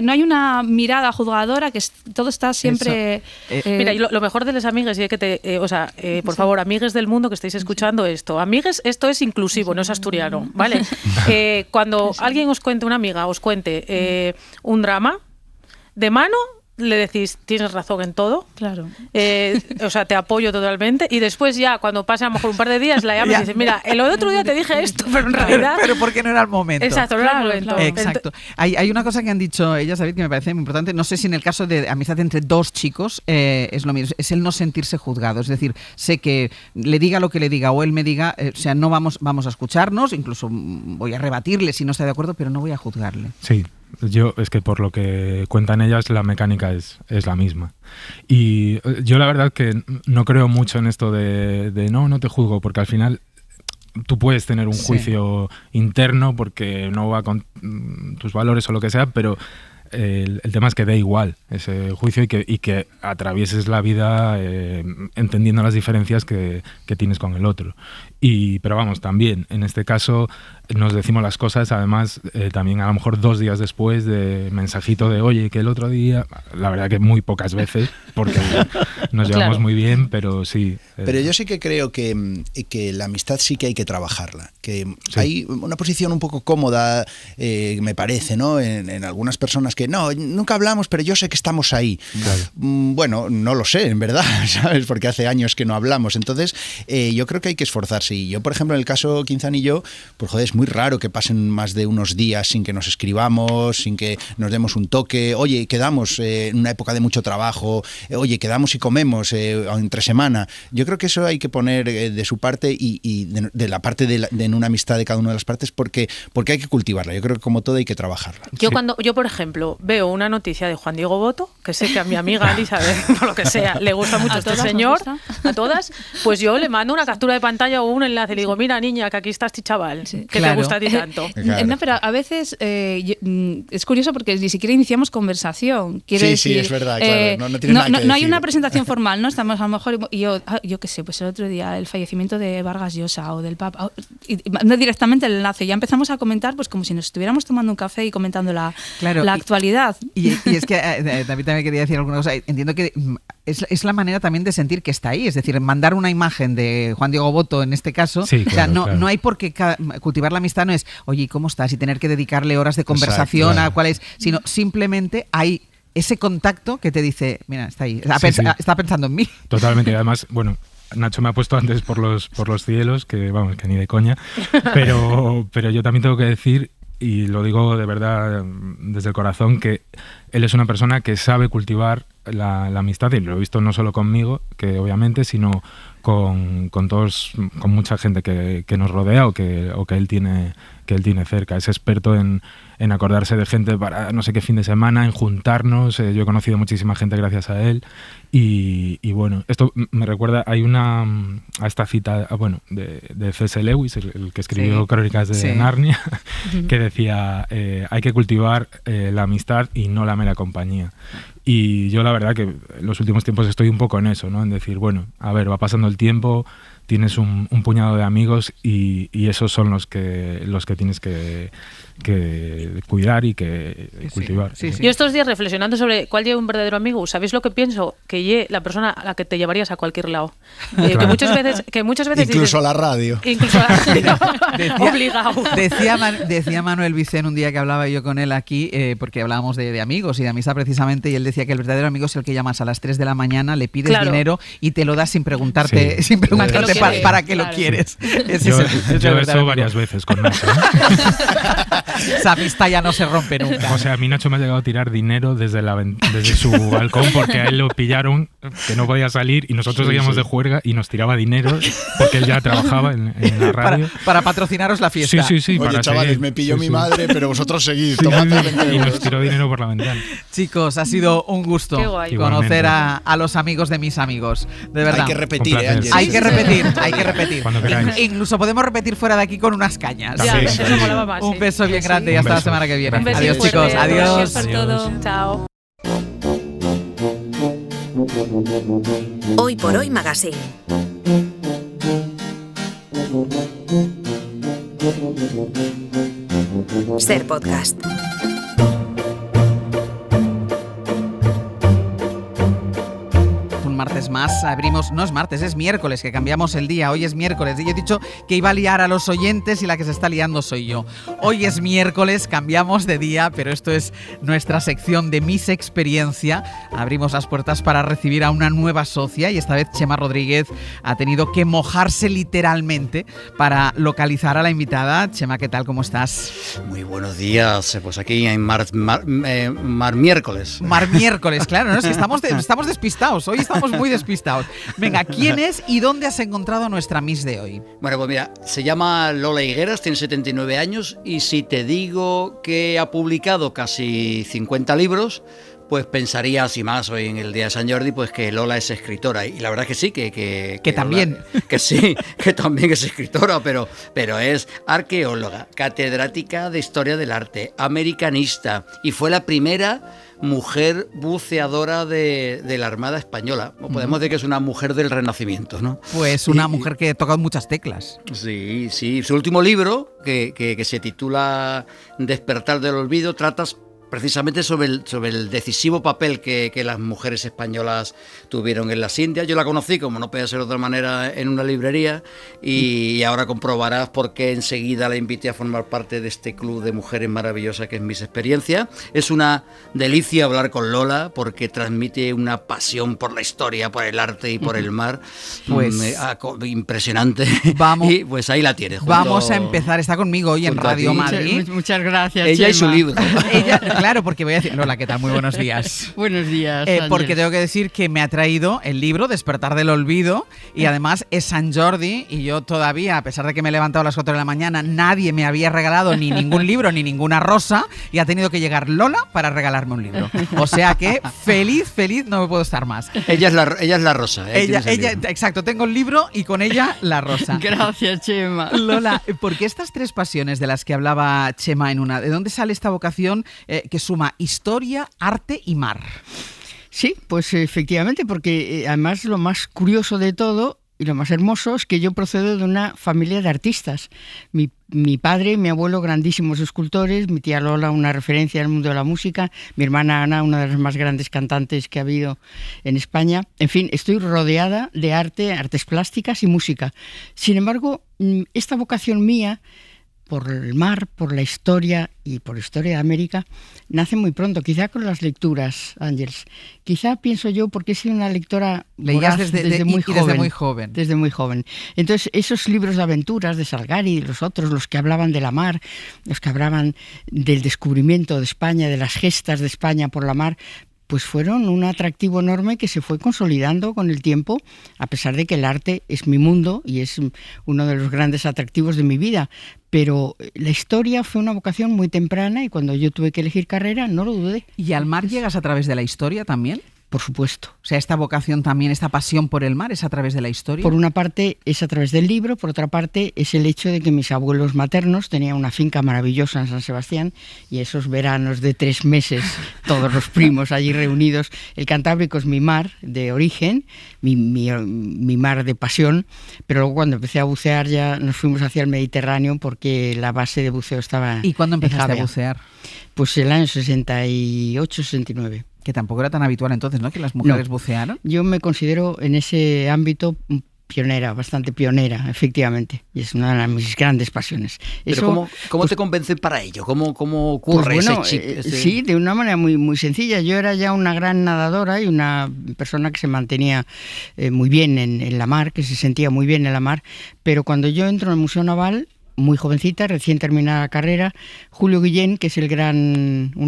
[SPEAKER 5] no hay una mirada juzgadora, que todo está siempre...
[SPEAKER 4] Mira, y lo mejor de las amigas, y que por favor, amigues del mundo que estáis escuchando esto, amigues, esto es inclusivo, no es asturiano, ¿vale? Cuando alguien os cuente, una amiga os cuente un drama, de mano le decís, tienes razón en todo.
[SPEAKER 5] Claro.
[SPEAKER 4] Te apoyo totalmente. Y después ya, cuando pase a lo mejor un par de días, la llamas y dices, mira, el otro día te dije esto, pero en realidad...
[SPEAKER 2] Pero porque no era el momento.
[SPEAKER 4] Exacto, no era el momento.
[SPEAKER 2] Claro. Exacto. Hay una cosa que han dicho ellas, David, que me parece muy importante. No sé si en el caso de amistad entre dos chicos es lo mismo. Es el no sentirse juzgado. Es decir, sé que le diga lo que le diga o él me diga,
[SPEAKER 6] Sí.
[SPEAKER 2] no vamos a escucharnos, incluso voy a rebatirle si no está de acuerdo, pero no voy a juzgarle.
[SPEAKER 6] Sí. Es que por lo que cuentan ellas, la mecánica es la misma. Y yo la verdad que no creo mucho en esto de no te juzgo, porque al final tú puedes tener un juicio interno porque no va con tus valores o lo que sea, pero el tema es que dé igual ese juicio y que atravieses la vida entendiendo las diferencias que tienes con el otro. Pero vamos, también en este caso nos decimos las cosas, además también a lo mejor 2 días después de mensajito de oye, que el otro día, la verdad que muy pocas veces, porque nos llevamos muy bien, pero sí.
[SPEAKER 3] Pero yo sí que creo que la amistad sí que hay que trabajarla, que hay una posición un poco cómoda, me parece, ¿no? En algunas personas que no, nunca hablamos, pero yo sé que estamos ahí. Claro. Bueno, no lo sé, en verdad, ¿sabes? Porque hace años que no hablamos. Entonces, yo creo que hay que esforzarse. Y yo, por ejemplo, en el caso Quinzán y yo, pues joder, es muy raro que pasen más de unos días sin que nos escribamos, sin que nos demos un toque. Oye, quedamos en una época de mucho trabajo. Oye, quedamos y comemos entre semana. Yo creo que eso hay que poner de su parte y de la parte en una amistad de cada una de las partes porque hay que cultivarla. Yo creo que como todo hay que trabajarla.
[SPEAKER 4] Yo, por ejemplo, veo una noticia de Juan Diego Boto, que sé que a mi amiga Elizabeth, por lo que sea, le gusta mucho este señor, a todas, pues yo le mando una captura de pantalla o un enlace y le digo, mira niña, que aquí está este chaval, que te gusta a ti tanto.
[SPEAKER 5] Claro. No, pero a veces es curioso porque ni siquiera iniciamos conversación. Quiero decir,
[SPEAKER 3] es verdad, claro. No tiene nada que decir.
[SPEAKER 5] No hay una presentación formal, ¿no? Estamos a lo mejor, y yo qué sé, pues el otro día el fallecimiento de Vargas Llosa o del Papa, no directamente el enlace, ya empezamos a comentar pues como si nos estuviéramos tomando un café y comentando la actualidad.
[SPEAKER 2] Y es que también quería decir alguna cosa. Entiendo que es la manera también de sentir que está ahí, es decir, mandar una imagen de Juan Diego Boto en este caso,
[SPEAKER 6] sí, claro,
[SPEAKER 2] no hay por qué cultivar la amistad, no es, oye, ¿cómo estás? Y tener que dedicarle horas de conversación a cuál es, sino simplemente hay ese contacto que te dice, mira, está ahí, está pensando en mí.
[SPEAKER 6] Totalmente, y además, bueno, Nacho me ha puesto antes por los cielos, que vamos, que ni de coña, pero yo también tengo que decir, y lo digo de verdad desde el corazón, que él es una persona que sabe cultivar la amistad, y lo he visto no solo conmigo, que obviamente, sino con mucha gente que nos rodea o que él tiene cerca. Es experto en acordarse de gente para no sé qué fin de semana, en juntarnos. Yo he conocido muchísima gente gracias a él y bueno, esto me recuerda, hay a esta cita de C.S. Lewis, el que escribió Crónicas de Narnia, que decía hay que cultivar la amistad y no la mera compañía. Y yo la verdad que en los últimos tiempos estoy un poco en eso, ¿no? En decir, bueno, a ver, va pasando el tiempo, tienes un puñado de amigos y esos son los que tienes que cuidar y que cultivar.
[SPEAKER 4] Sí. Yo estos días reflexionando sobre cuál es un verdadero amigo, ¿sabéis lo que pienso? Que la persona a la que te llevarías a cualquier lado. Claro. que muchas veces
[SPEAKER 3] incluso
[SPEAKER 4] dices,
[SPEAKER 3] a la radio.
[SPEAKER 4] Incluso a la radio. Obligado.
[SPEAKER 2] Decía Manuel Vicén un día que hablaba yo con él aquí, porque hablábamos de amigos y de amistad precisamente, y él decía que el verdadero amigo es el que llamas a las 3 de la mañana, le pides dinero y te lo das sin preguntarte para qué lo quieres.
[SPEAKER 6] Yo eso varias veces con Nacho.
[SPEAKER 2] Esa amistad ya no se rompe nunca.
[SPEAKER 6] O sea, a mí Nacho me ha llegado a tirar dinero desde su balcón porque a él lo pillaron, que no podía salir, y nosotros seguíamos de juerga y nos tiraba dinero porque él ya trabajaba en la radio.
[SPEAKER 2] Para patrocinaros la fiesta.
[SPEAKER 6] Sí.
[SPEAKER 3] Oye, chavales, me pilló mi madre, pero vosotros seguís.
[SPEAKER 6] Y nos tiró dinero por la ventana.
[SPEAKER 2] Chicos, ha sido un gusto conocer a los amigos de mis amigos. De verdad.
[SPEAKER 3] Hay que repetir, Ángel.
[SPEAKER 2] Hay que repetir.
[SPEAKER 6] Cuando queráis.
[SPEAKER 2] Incluso podemos repetir fuera de aquí con unas cañas.
[SPEAKER 4] Eso molaba más.
[SPEAKER 2] Un beso bien grande y hasta la semana que viene. Adiós,
[SPEAKER 4] fuerte.
[SPEAKER 2] chicos. Adiós.
[SPEAKER 5] Gracias por todo.
[SPEAKER 4] Chao.
[SPEAKER 1] Hoy por Hoy Magazine. Ser podcast.
[SPEAKER 2] Martes más, abrimos, no es martes, es miércoles, que cambiamos el día, hoy es miércoles, y yo he dicho que iba a liar a los oyentes y la que se está liando soy yo. Hoy es miércoles, cambiamos de día, pero esto es nuestra sección de Miss Experiencia. Abrimos las puertas para recibir a una nueva socia y esta vez Chema Rodríguez ha tenido que mojarse literalmente para localizar a la invitada. Chema, ¿qué tal? ¿Cómo estás?
[SPEAKER 8] Muy buenos días, pues aquí en Mar Miércoles.
[SPEAKER 2] Mar Miércoles, claro, ¿no? Es que estamos despistados, hoy estamos muy despistados. despistados. Venga, ¿quién es y dónde has encontrado a nuestra Miss de hoy?
[SPEAKER 8] Bueno, pues mira, se llama Lola Higueras, tiene 79 años y si te digo que ha publicado casi 50 libros, pues pensarías, y más hoy en el Día de San Jordi, pues que Lola es escritora. Y la verdad es que sí, que
[SPEAKER 2] también.
[SPEAKER 8] Lola, que sí, que también es escritora, pero es arqueóloga, catedrática de Historia del Arte, americanista, y fue la primera mujer buceadora de la Armada Española. Podemos decir que es una mujer del Renacimiento, ¿no?
[SPEAKER 2] Pues una mujer que ha tocado muchas teclas.
[SPEAKER 8] Sí, sí. Su último libro, que se titula Despertar del Olvido, trata precisamente sobre el decisivo papel que las mujeres españolas tuvieron en las Indias. Yo la conocí, como no podía ser de otra manera, en una librería, y ahora comprobarás por qué enseguida la invité a formar parte de este club de mujeres maravillosa que es Mis Experiencias. Es una delicia hablar con Lola porque transmite una pasión por la historia, por el arte y por el mar. Pues impresionante.
[SPEAKER 2] Vamos,
[SPEAKER 8] y pues ahí la tienes.
[SPEAKER 2] Vamos a empezar. Está conmigo hoy en Radio Madrid.
[SPEAKER 9] Muchas gracias,
[SPEAKER 8] ella
[SPEAKER 9] Chema.
[SPEAKER 8] Y su libro.
[SPEAKER 2] Ella, claro, porque voy a decir... Lola, ¿qué tal? Muy buenos días.
[SPEAKER 9] Buenos días,
[SPEAKER 2] porque tengo que decir que me ha traído el libro Despertar del Olvido y además es San Jordi y yo todavía, a pesar de que me he levantado a las 4 de la mañana, nadie me había regalado ni ningún libro ni ninguna rosa y ha tenido que llegar Lola para regalarme un libro. O sea que feliz, no me puedo estar más.
[SPEAKER 8] Ella es la rosa.
[SPEAKER 2] Ella, exacto, tengo el libro y con ella la rosa.
[SPEAKER 9] Gracias, Chema.
[SPEAKER 2] Lola, ¿por qué estas tres pasiones de las que hablaba Chema en una? ¿De dónde sale esta vocación que suma historia, arte y mar?
[SPEAKER 9] Sí, pues efectivamente, porque además lo más curioso de todo y lo más hermoso es que yo procedo de una familia de artistas. Mi padre y mi abuelo, grandísimos escultores, mi tía Lola, una referencia al mundo de la música, mi hermana Ana, una de las más grandes cantantes que ha habido en España. En fin, estoy rodeada de arte, artes plásticas y música. Sin embargo, esta vocación mía por el mar, por la historia y por historia de América, nace muy pronto, quizá con las lecturas, Ángeles. Quizá, pienso yo, porque he sido una lectora voraz desde muy joven. Desde muy joven. Entonces, esos libros de aventuras de Salgari y los otros, los que hablaban de la mar, los que hablaban del descubrimiento de España, de las gestas de España por la mar, pues fueron un atractivo enorme que se fue consolidando con el tiempo, a pesar de que el arte es mi mundo y es uno de los grandes atractivos de mi vida. Pero la historia fue una vocación muy temprana y cuando yo tuve que elegir carrera no lo dudé.
[SPEAKER 2] ¿Y al mar llegas a través de la historia también?
[SPEAKER 9] Por supuesto.
[SPEAKER 2] O sea, esta vocación también, esta pasión por el mar, ¿es a través de la historia?
[SPEAKER 9] Por una parte es a través del libro, por otra parte es el hecho de que mis abuelos maternos tenían una finca maravillosa en San Sebastián y esos veranos de 3 meses, todos los primos allí reunidos. El Cantábrico es mi mar de origen, mi mar de pasión, pero luego cuando empecé a bucear ya nos fuimos hacia el Mediterráneo porque la base de buceo estaba en
[SPEAKER 2] ¿Y cuándo empezaste
[SPEAKER 9] Javea.
[SPEAKER 2] a bucear?
[SPEAKER 9] Pues el año 68, 69.
[SPEAKER 2] Que tampoco era tan habitual entonces, ¿no?, que las mujeres bucearan.
[SPEAKER 9] Yo me considero en ese ámbito pionera, bastante pionera, efectivamente. Y es una de mis grandes pasiones.
[SPEAKER 8] Pero ¿cómo te convencen para ello? ¿Cómo ocurre
[SPEAKER 9] pues bueno,
[SPEAKER 8] ese chip?
[SPEAKER 9] Sí, de una manera muy, muy sencilla. Yo era ya una gran nadadora y una persona que se mantenía muy bien en la mar, que se sentía muy bien en la mar. Pero cuando yo entro en el Museo Naval, muy jovencita, recién terminada la carrera, Julio Guillén, que es uno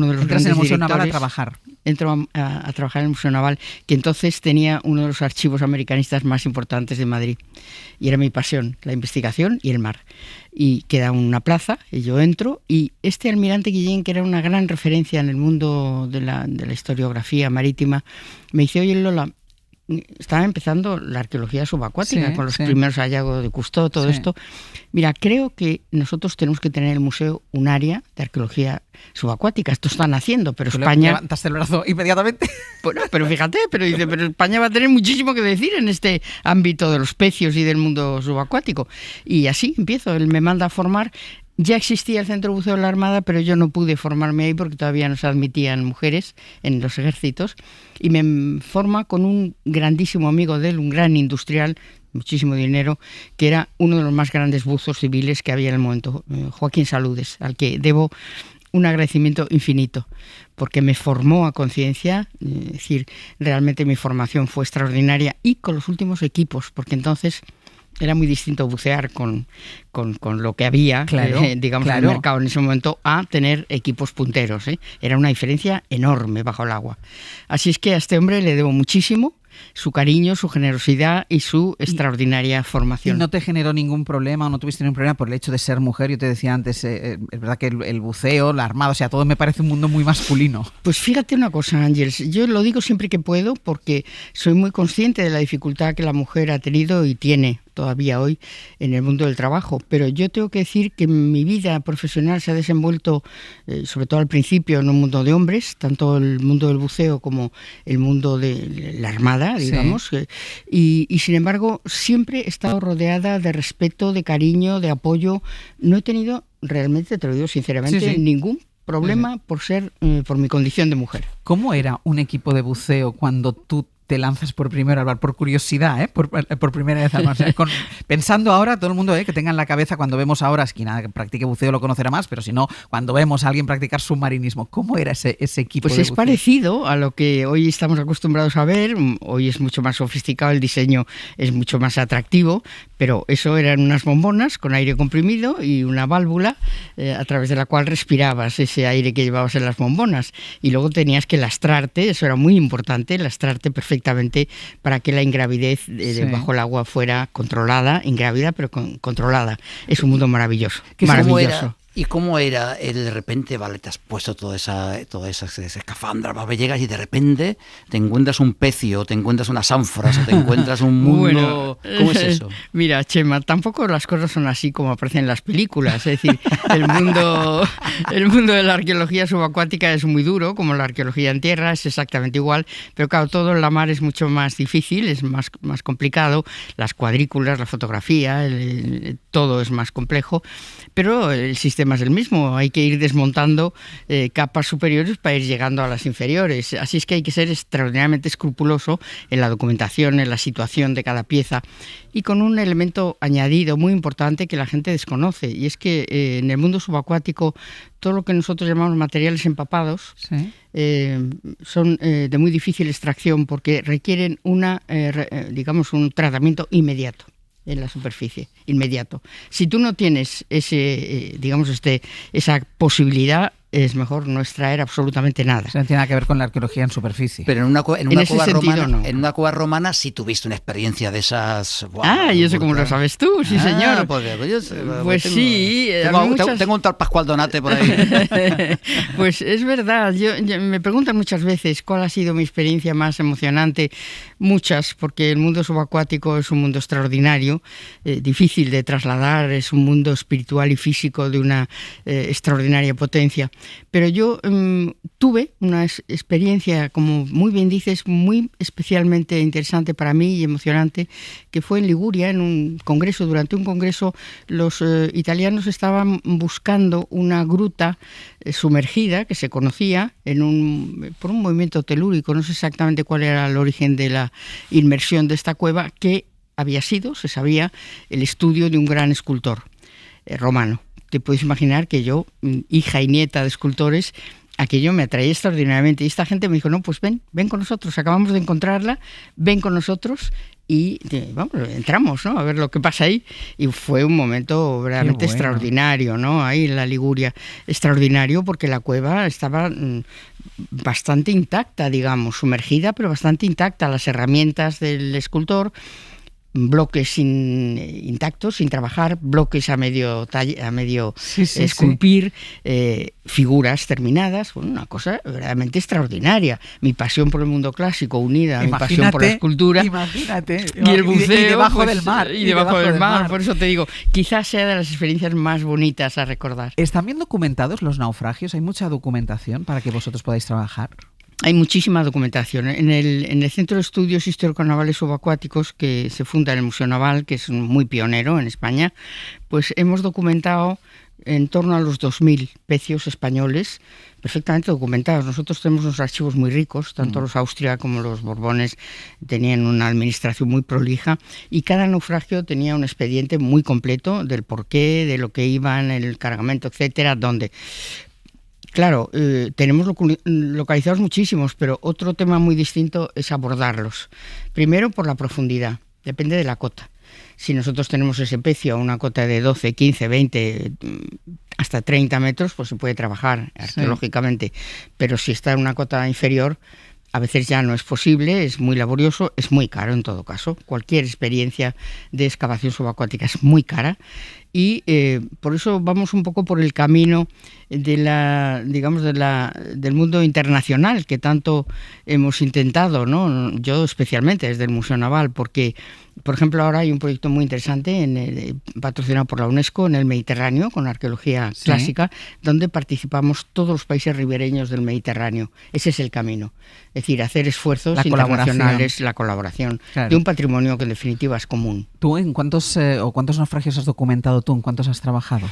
[SPEAKER 9] de los grandes
[SPEAKER 2] en el Museo
[SPEAKER 9] directores,
[SPEAKER 2] Naval a trabajar.
[SPEAKER 9] Entro a trabajar en el Museo Naval, que entonces tenía uno de los archivos americanistas más importantes de Madrid. Y era mi pasión, la investigación y el mar. Y queda una plaza, y yo entro, y este almirante Guillén, que era una gran referencia en el mundo de la historiografía marítima, me dice: oye, Lola, estaba empezando la arqueología subacuática, con los primeros hallazgos de Cousteau, todo esto. Mira, creo que nosotros tenemos que tener en el museo un área de arqueología subacuática. Esto están haciendo, pero España...
[SPEAKER 2] ¿Levantaste el brazo inmediatamente?
[SPEAKER 9] Bueno, pero fíjate, pero España va a tener muchísimo que decir en este ámbito de los pecios y del mundo subacuático. Y así empiezo. Él me manda a formar. Ya existía el Centro de Buceo de la Armada, pero yo no pude formarme ahí porque todavía no se admitían mujeres en los ejércitos. Y me forma con un grandísimo amigo de él, un gran industrial, muchísimo dinero, que era uno de los más grandes buzos civiles que había en el momento, Joaquín Saludes, al que debo un agradecimiento infinito, porque me formó a conciencia, es decir, realmente mi formación fue extraordinaria, y con los últimos equipos, porque entonces era muy distinto bucear con lo que había, digamos, en el mercado en ese momento, a tener equipos punteros, ¿eh? Era una diferencia enorme bajo el agua. Así es que a este hombre le debo muchísimo, su cariño, su generosidad y su extraordinaria formación.
[SPEAKER 2] ¿Y no te generó ningún problema o no tuviste ningún problema por el hecho de ser mujer? Yo te decía antes, es verdad que el buceo, la armada, o sea, todo me parece un mundo muy masculino.
[SPEAKER 9] Pues fíjate una cosa, Ángeles, yo lo digo siempre que puedo porque soy muy consciente de la dificultad que la mujer ha tenido y tiene todavía hoy en el mundo del trabajo, pero yo tengo que decir que mi vida profesional se ha desenvuelto, sobre todo al principio, en un mundo de hombres, tanto el mundo del buceo como el mundo de la armada, digamos, sí. Y sin embargo siempre he estado rodeada de respeto, de cariño, de apoyo. No he tenido, realmente te lo digo sinceramente, ningún problema por mi condición de mujer.
[SPEAKER 2] ¿Cómo era un equipo de buceo cuando tú te lanzas por primera vez, por curiosidad, por primera vez al mar? O sea, pensando ahora, todo el mundo que tenga en la cabeza cuando vemos ahora, es que nada que practique buceo lo conocerá más, pero si no, cuando vemos a alguien practicar submarinismo, ¿cómo era ese equipo
[SPEAKER 9] pues
[SPEAKER 2] de
[SPEAKER 9] buceo?
[SPEAKER 2] buceo?
[SPEAKER 9] Pues es parecido a lo que hoy estamos acostumbrados a ver. Hoy es mucho más sofisticado, el diseño es mucho más atractivo, pero eso eran unas bombonas con aire comprimido y una válvula a través de la cual respirabas ese aire que llevabas en las bombonas, y luego tenías que lastrarte, eso era muy importante, lastrarte perfectamente para que la ingravidez bajo el agua fuera controlada, ingrávida pero controlada. Es un mundo maravilloso. Maravilloso.
[SPEAKER 8] ¿Y cómo era de repente, vale, te has puesto toda esa escafandra, llegas y de repente te encuentras un pecio, o te encuentras unas ánforas, o te encuentras un mundo... Bueno, ¿cómo es eso?
[SPEAKER 9] Mira, Chema, tampoco las cosas son así como aparecen en las películas. Es decir, el mundo de la arqueología subacuática es muy duro, como la arqueología en tierra, es exactamente igual, pero claro, todo en la mar es mucho más difícil, es más complicado, las cuadrículas, la fotografía, todo es más complejo, pero el sistema es el mismo, hay que ir desmontando capas superiores para ir llegando a las inferiores, así es que hay que ser extraordinariamente escrupuloso en la documentación, en la situación de cada pieza, y con un elemento añadido muy importante que la gente desconoce, y es que en el mundo subacuático todo lo que nosotros llamamos materiales empapados son de muy difícil extracción porque requieren digamos un tratamiento inmediato en la superficie, inmediato. Si tú no tienes esa posibilidad, es mejor no extraer absolutamente nada.
[SPEAKER 2] Eso no tiene nada que ver con la arqueología en superficie.
[SPEAKER 8] Pero en una cueva romana sí tuviste una experiencia de esas...
[SPEAKER 9] Wow, yo sé cómo lo sabes tú, sí señor.
[SPEAKER 8] Pues sí. Tengo un tal Pascual Donate por ahí.
[SPEAKER 9] Pues es verdad, me preguntan muchas veces cuál ha sido mi experiencia más emocionante. Muchas, porque el mundo subacuático es un mundo extraordinario, difícil de trasladar, es un mundo espiritual y físico de una extraordinaria potencia. Pero yo tuve una experiencia, como muy bien dices, muy especialmente interesante para mí y emocionante, que fue en Liguria, en un congreso. Durante un congreso los italianos estaban buscando una gruta sumergida que se conocía por un movimiento telúrico, no sé exactamente cuál era el origen de la inmersión de esta cueva, que había sido, se sabía, el estudio de un gran escultor romano. Te puedes imaginar que yo, hija y nieta de escultores, aquello me atraía extraordinariamente. Y esta gente me dijo, no, pues ven con nosotros, acabamos de encontrarla, ven con nosotros y vamos, entramos, ¿no? A ver lo que pasa ahí. Y fue un momento verdaderamente extraordinario, ¿no? Ahí en la Liguria. Extraordinario porque la cueva estaba bastante intacta, digamos, sumergida, pero bastante intacta. Las herramientas del escultor, bloques intactos, sin trabajar, bloques a medio esculpir, figuras terminadas, bueno, una cosa verdaderamente extraordinaria. Mi pasión por el mundo clásico unida a mi pasión por la escultura.
[SPEAKER 2] Imagínate.
[SPEAKER 9] Y el buceo.
[SPEAKER 2] Y debajo del mar.
[SPEAKER 9] Y debajo del mar. Por eso te digo, quizás sea de las experiencias más bonitas a recordar.
[SPEAKER 2] ¿Están bien documentados los naufragios? ¿Hay mucha documentación para que vosotros podáis trabajar?
[SPEAKER 9] Hay muchísima documentación. En el Centro de Estudios Histórico-Navales Subacuáticos, que se funda en el Museo Naval, que es muy pionero en España, pues hemos documentado en torno a los 2.000 pecios españoles perfectamente documentados. Nosotros tenemos unos archivos muy ricos, tanto los Austria como los Borbones tenían una administración muy prolija y cada naufragio tenía un expediente muy completo del porqué, de lo que iban, el cargamento, etcétera, dónde. Claro, tenemos localizados muchísimos, pero otro tema muy distinto es abordarlos. Primero, por la profundidad, depende de la cota. Si nosotros tenemos ese pecio a una cota de 12, 15, 20, hasta 30 metros, pues se puede trabajar arqueológicamente. Pero si está en una cota inferior, A veces ya no es posible, es muy laborioso, es muy caro en todo caso. Cualquier experiencia de excavación subacuática es muy cara y por eso vamos un poco por el camino del mundo internacional que tanto hemos intentado, ¿no? Yo especialmente desde el Museo Naval, porque por ejemplo ahora hay un proyecto muy interesante patrocinado por la UNESCO en el Mediterráneo con arqueología clásica, donde participamos todos los países ribereños del Mediterráneo. Ese es el camino, es decir, hacer esfuerzos internacionales, la colaboración de un patrimonio que en definitiva es común.
[SPEAKER 2] ¿Tú en cuántos naufragios has documentado tú? ¿En cuántos has trabajado?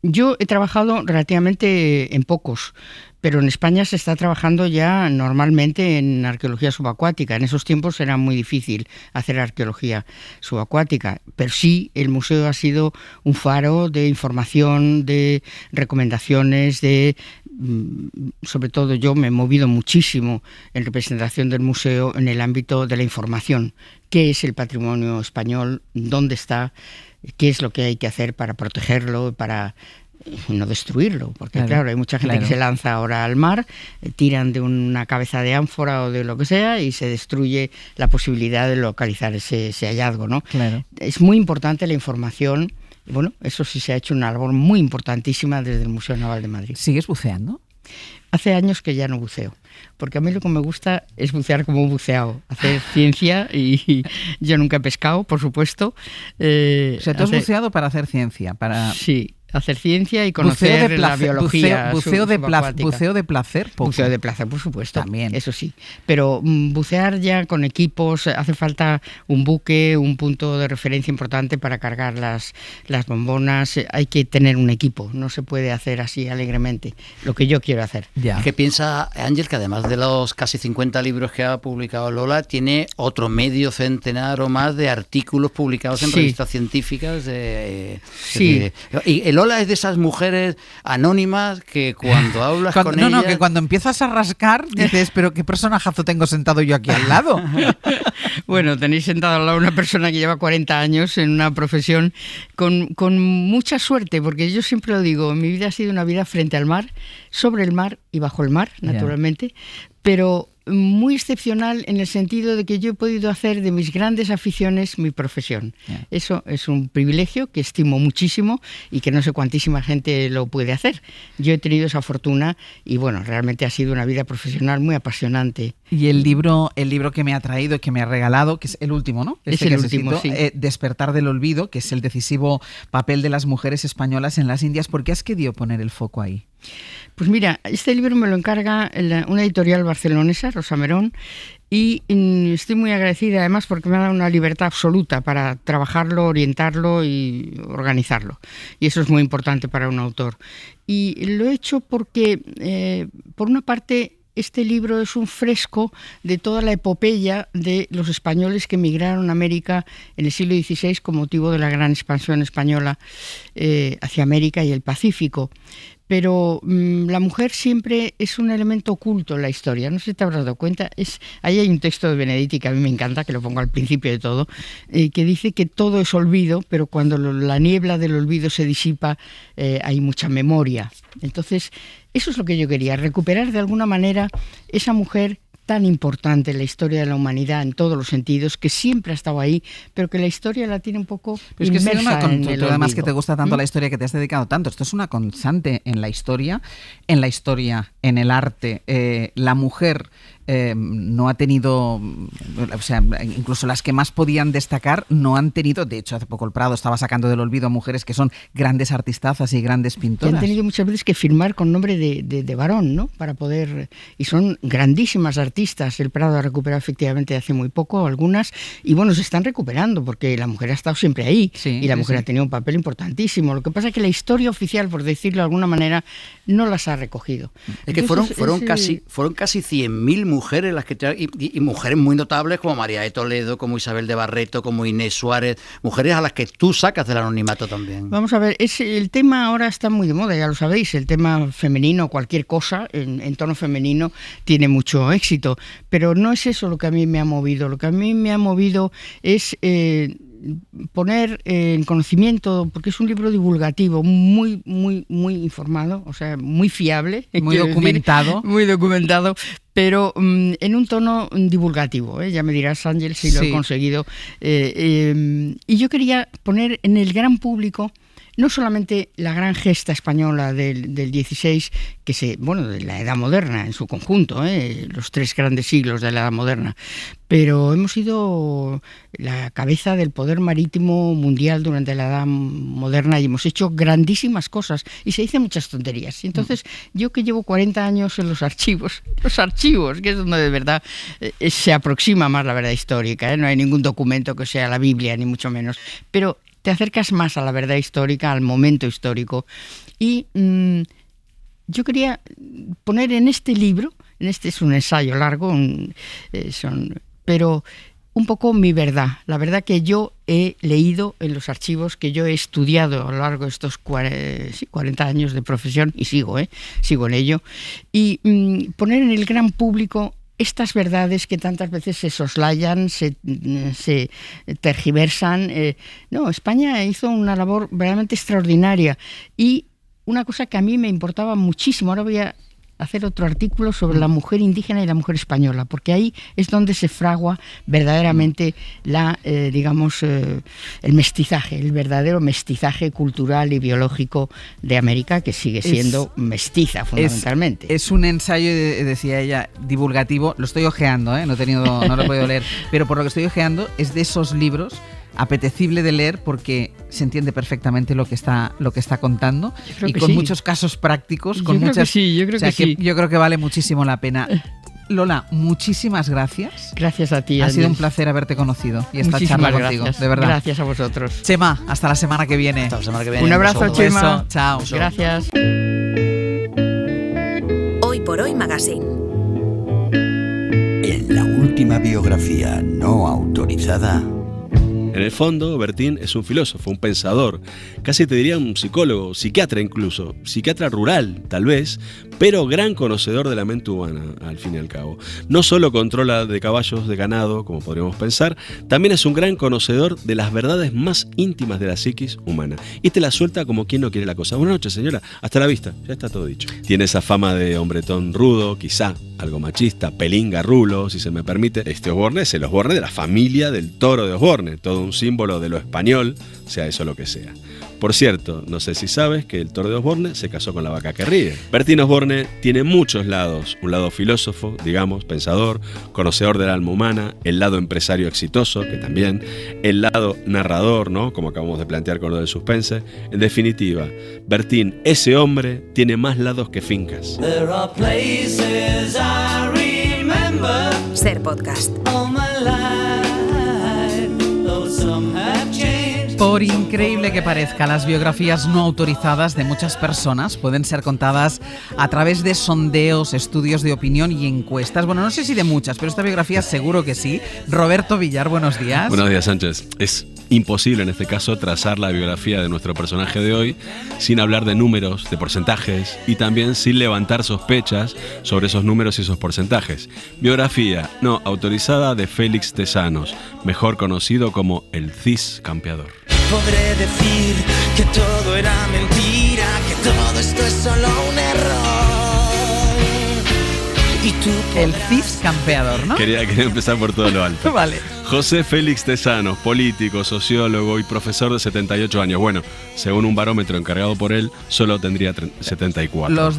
[SPEAKER 9] Yo he trabajado relativamente en pocos, pero en España se está trabajando ya normalmente en arqueología subacuática. En esos tiempos era muy difícil hacer arqueología subacuática, pero sí el museo ha sido un faro de información, de recomendaciones, sobre todo yo me he movido muchísimo en representación del museo en el ámbito de la información. ¿Qué es el patrimonio español? ¿Dónde está? ¿Qué es lo que hay que hacer para protegerlo, para no destruirlo? Porque claro hay mucha gente que se lanza ahora al mar, tiran de una cabeza de ánfora o de lo que sea y se destruye la posibilidad de localizar ese hallazgo, ¿no? Claro. Es muy importante la información. Bueno, eso sí se ha hecho una labor muy importantísima desde el Museo Naval de Madrid.
[SPEAKER 2] ¿Sigues buceando?
[SPEAKER 9] Hace años que ya no buceo, porque a mí lo que me gusta es bucear como he buceado, hacer ciencia y yo nunca he pescado, por supuesto.
[SPEAKER 2] O sea, tú has buceado para hacer ciencia, para...
[SPEAKER 9] Sí. Hacer ciencia y conocer la biología.
[SPEAKER 2] Buceo de placer, poco.
[SPEAKER 9] Buceo de placer, por supuesto.
[SPEAKER 2] También.
[SPEAKER 9] Eso sí. Pero bucear ya con equipos, hace falta un buque, un punto de referencia importante para cargar las bombonas. Hay que tener un equipo, no se puede hacer así alegremente. Lo que yo quiero hacer.
[SPEAKER 2] Ya.
[SPEAKER 8] ¿Qué piensa Ángel, que además de los casi 50 libros que ha publicado Lola, tiene otro medio centenar o más de artículos publicados en revistas científicas? Y Lola es de esas mujeres anónimas que cuando hablas con ella...
[SPEAKER 2] No, que cuando empiezas a rascar dices, pero qué personajazo tengo sentado yo aquí al lado.
[SPEAKER 9] Bueno, tenéis sentado al lado una persona que lleva 40 años en una profesión con mucha suerte, porque yo siempre lo digo, mi vida ha sido una vida frente al mar, sobre el mar y bajo el mar, naturalmente, pero muy excepcional en el sentido de que yo he podido hacer de mis grandes aficiones mi profesión. Eso es un privilegio que estimo muchísimo y que no sé cuantísima gente lo puede hacer. Yo he tenido esa fortuna y bueno, realmente ha sido una vida profesional muy apasionante.
[SPEAKER 2] Y el libro que me ha traído, que me ha regalado, que es el último, ¿no?
[SPEAKER 9] Es el último, sí.
[SPEAKER 2] Despertar del olvido, que es el decisivo papel de las mujeres españolas en las Indias. ¿Por qué has querido poner el foco ahí?
[SPEAKER 9] Pues mira, este libro me lo encarga una editorial barcelonesa, Rosa Merón, y estoy muy agradecida además porque me ha dado una libertad absoluta para trabajarlo, orientarlo y organizarlo. Y eso es muy importante para un autor. Y lo he hecho porque, por una parte, este libro es un fresco de toda la epopeya de los españoles que emigraron a América en el siglo XVI con motivo de la gran expansión española hacia América y el Pacífico. Pero la mujer siempre es un elemento oculto en la historia, no sé si te habrás dado cuenta. Ahí hay un texto de Benedetti que a mí me encanta, que lo pongo al principio de todo, que dice que todo es olvido, pero cuando la niebla del olvido se disipa hay mucha memoria. Entonces, eso es lo que yo quería, recuperar de alguna manera esa mujer tan importante en la historia de la humanidad en todos los sentidos, que siempre ha estado ahí, pero que la historia la tiene un poco inmersa en el olvido.
[SPEAKER 2] Además que te gusta tanto la historia, que te has dedicado tanto. Esto es una constante en la historia, en el arte. La mujer no ha tenido, o sea, incluso las que más podían destacar no han tenido, de hecho hace poco el Prado estaba sacando del olvido a mujeres que son grandes artistazas y grandes pintoras.
[SPEAKER 9] Que han tenido muchas veces que firmar con nombre de varón, ¿no? Para poder, y son grandísimas artistas. El Prado ha recuperado efectivamente hace muy poco algunas, y bueno, se están recuperando porque la mujer ha estado siempre ahí, y la mujer ha tenido un papel importantísimo. Lo que pasa es que la historia oficial, por decirlo de alguna manera, no las ha recogido.
[SPEAKER 8] Es que fueron casi 100.000 mujeres las que y mujeres muy notables como María de Toledo, como Isabel de Barreto, como Inés Suárez, mujeres a las que tú sacas del anonimato también.
[SPEAKER 9] Vamos a ver, el tema ahora está muy de moda, ya lo sabéis, el tema femenino, cualquier cosa en tono femenino tiene mucho éxito, pero no es eso lo que a mí me ha movido. Lo que a mí me ha movido es poner en conocimiento, porque es un libro divulgativo, muy, muy, muy informado, o sea, muy fiable.
[SPEAKER 2] Muy documentado.
[SPEAKER 9] Muy documentado, pero en un tono divulgativo, ¿eh? Ya me dirás, Ángel, si lo he conseguido. Y yo quería poner en el gran público no solamente la gran gesta española del 16, de la Edad Moderna en su conjunto, los 3 grandes siglos de la Edad Moderna, pero hemos sido la cabeza del poder marítimo mundial durante la Edad Moderna y hemos hecho grandísimas cosas y se dicen muchas tonterías. Y entonces, yo que llevo 40 años en los archivos, que es donde de verdad se aproxima más la verdad histórica, no hay ningún documento que sea la Biblia, ni mucho menos, pero te acercas más a la verdad histórica, al momento histórico. Y yo quería poner en este libro, es un ensayo largo, pero un poco mi verdad, la verdad que yo he leído en los archivos, que yo he estudiado a lo largo de estos 40 años de profesión, y sigo en ello, y poner en el gran público estas verdades que tantas veces se soslayan, se tergiversan. España hizo una labor realmente extraordinaria. Y una cosa que a mí me importaba muchísimo, ahora voy a hacer otro artículo sobre la mujer indígena y la mujer española, porque ahí es donde se fragua verdaderamente el mestizaje, el verdadero mestizaje cultural y biológico de América, que sigue siendo mestiza fundamentalmente.
[SPEAKER 2] Es un ensayo, decía ella, divulgativo. Lo estoy ojeando, no lo he podido leer, pero por lo que estoy ojeando es de esos libros apetecible de leer porque se entiende perfectamente lo que está contando y con muchos casos prácticos, con muchas.
[SPEAKER 9] Yo
[SPEAKER 2] creo que vale muchísimo la pena. Lola, muchísimas gracias.
[SPEAKER 9] Gracias a ti.
[SPEAKER 2] Ha sido un placer haberte conocido y esta charla contigo, de verdad.
[SPEAKER 9] Gracias a vosotros.
[SPEAKER 2] Chema, hasta la semana que viene.
[SPEAKER 8] Hasta la semana que viene.
[SPEAKER 9] Un abrazo, Chema.
[SPEAKER 2] Chao.
[SPEAKER 9] Gracias.
[SPEAKER 1] Hoy por Hoy Magazine.
[SPEAKER 10] En la última biografía no autorizada.
[SPEAKER 11] En el fondo, Bertín es un filósofo, un pensador, casi te diría un psicólogo, psiquiatra incluso, psiquiatra rural tal vez, pero gran conocedor de la mente humana, al fin y al cabo. No solo controla de caballos de ganado, como podríamos pensar, también es un gran conocedor de las verdades más íntimas de la psiquis humana. Y te la suelta como quien no quiere la cosa. Buenas noches, señora, hasta la vista, ya está todo dicho. Tiene esa fama de hombretón rudo, quizá algo machista, pelín garrulo, si se me permite. Osborne es el Osborne de la familia del toro de Osborne, todo un símbolo de lo español, sea eso lo que sea. Por cierto, no sé si sabes que el toro de Osborne se casó con la vaca que ríe. Bertín Osborne tiene muchos lados, un lado filósofo, digamos, pensador, conocedor del alma humana, el lado empresario exitoso, que también, el lado narrador, ¿no? Como acabamos de plantear con lo del suspense. En definitiva, Bertín, ese hombre, tiene más lados que fincas.
[SPEAKER 1] Ser Podcast.
[SPEAKER 2] Por increíble que parezca, las biografías no autorizadas de muchas personas pueden ser contadas a través de sondeos, estudios de opinión y encuestas. Bueno, no sé si de muchas, pero esta biografía seguro que sí. Roberto Villar, buenos días.
[SPEAKER 11] Buenos días, Sánchez. Es imposible en este caso trazar la biografía de nuestro personaje de hoy sin hablar de números, de porcentajes y también sin levantar sospechas sobre esos números y esos porcentajes. Biografía no autorizada de Félix Tezanos, mejor conocido como el Cis Campeador.
[SPEAKER 12] Podré decir que todo era mentira, que todo esto es solo un error. Y tú
[SPEAKER 2] el Cis Campeador, ¿no?
[SPEAKER 11] Quería empezar por todo lo alto.
[SPEAKER 2] Vale.
[SPEAKER 11] José Félix Tezanos, político, sociólogo y profesor de 78 años. Bueno, según un barómetro encargado por él, solo tendría 74.
[SPEAKER 2] Los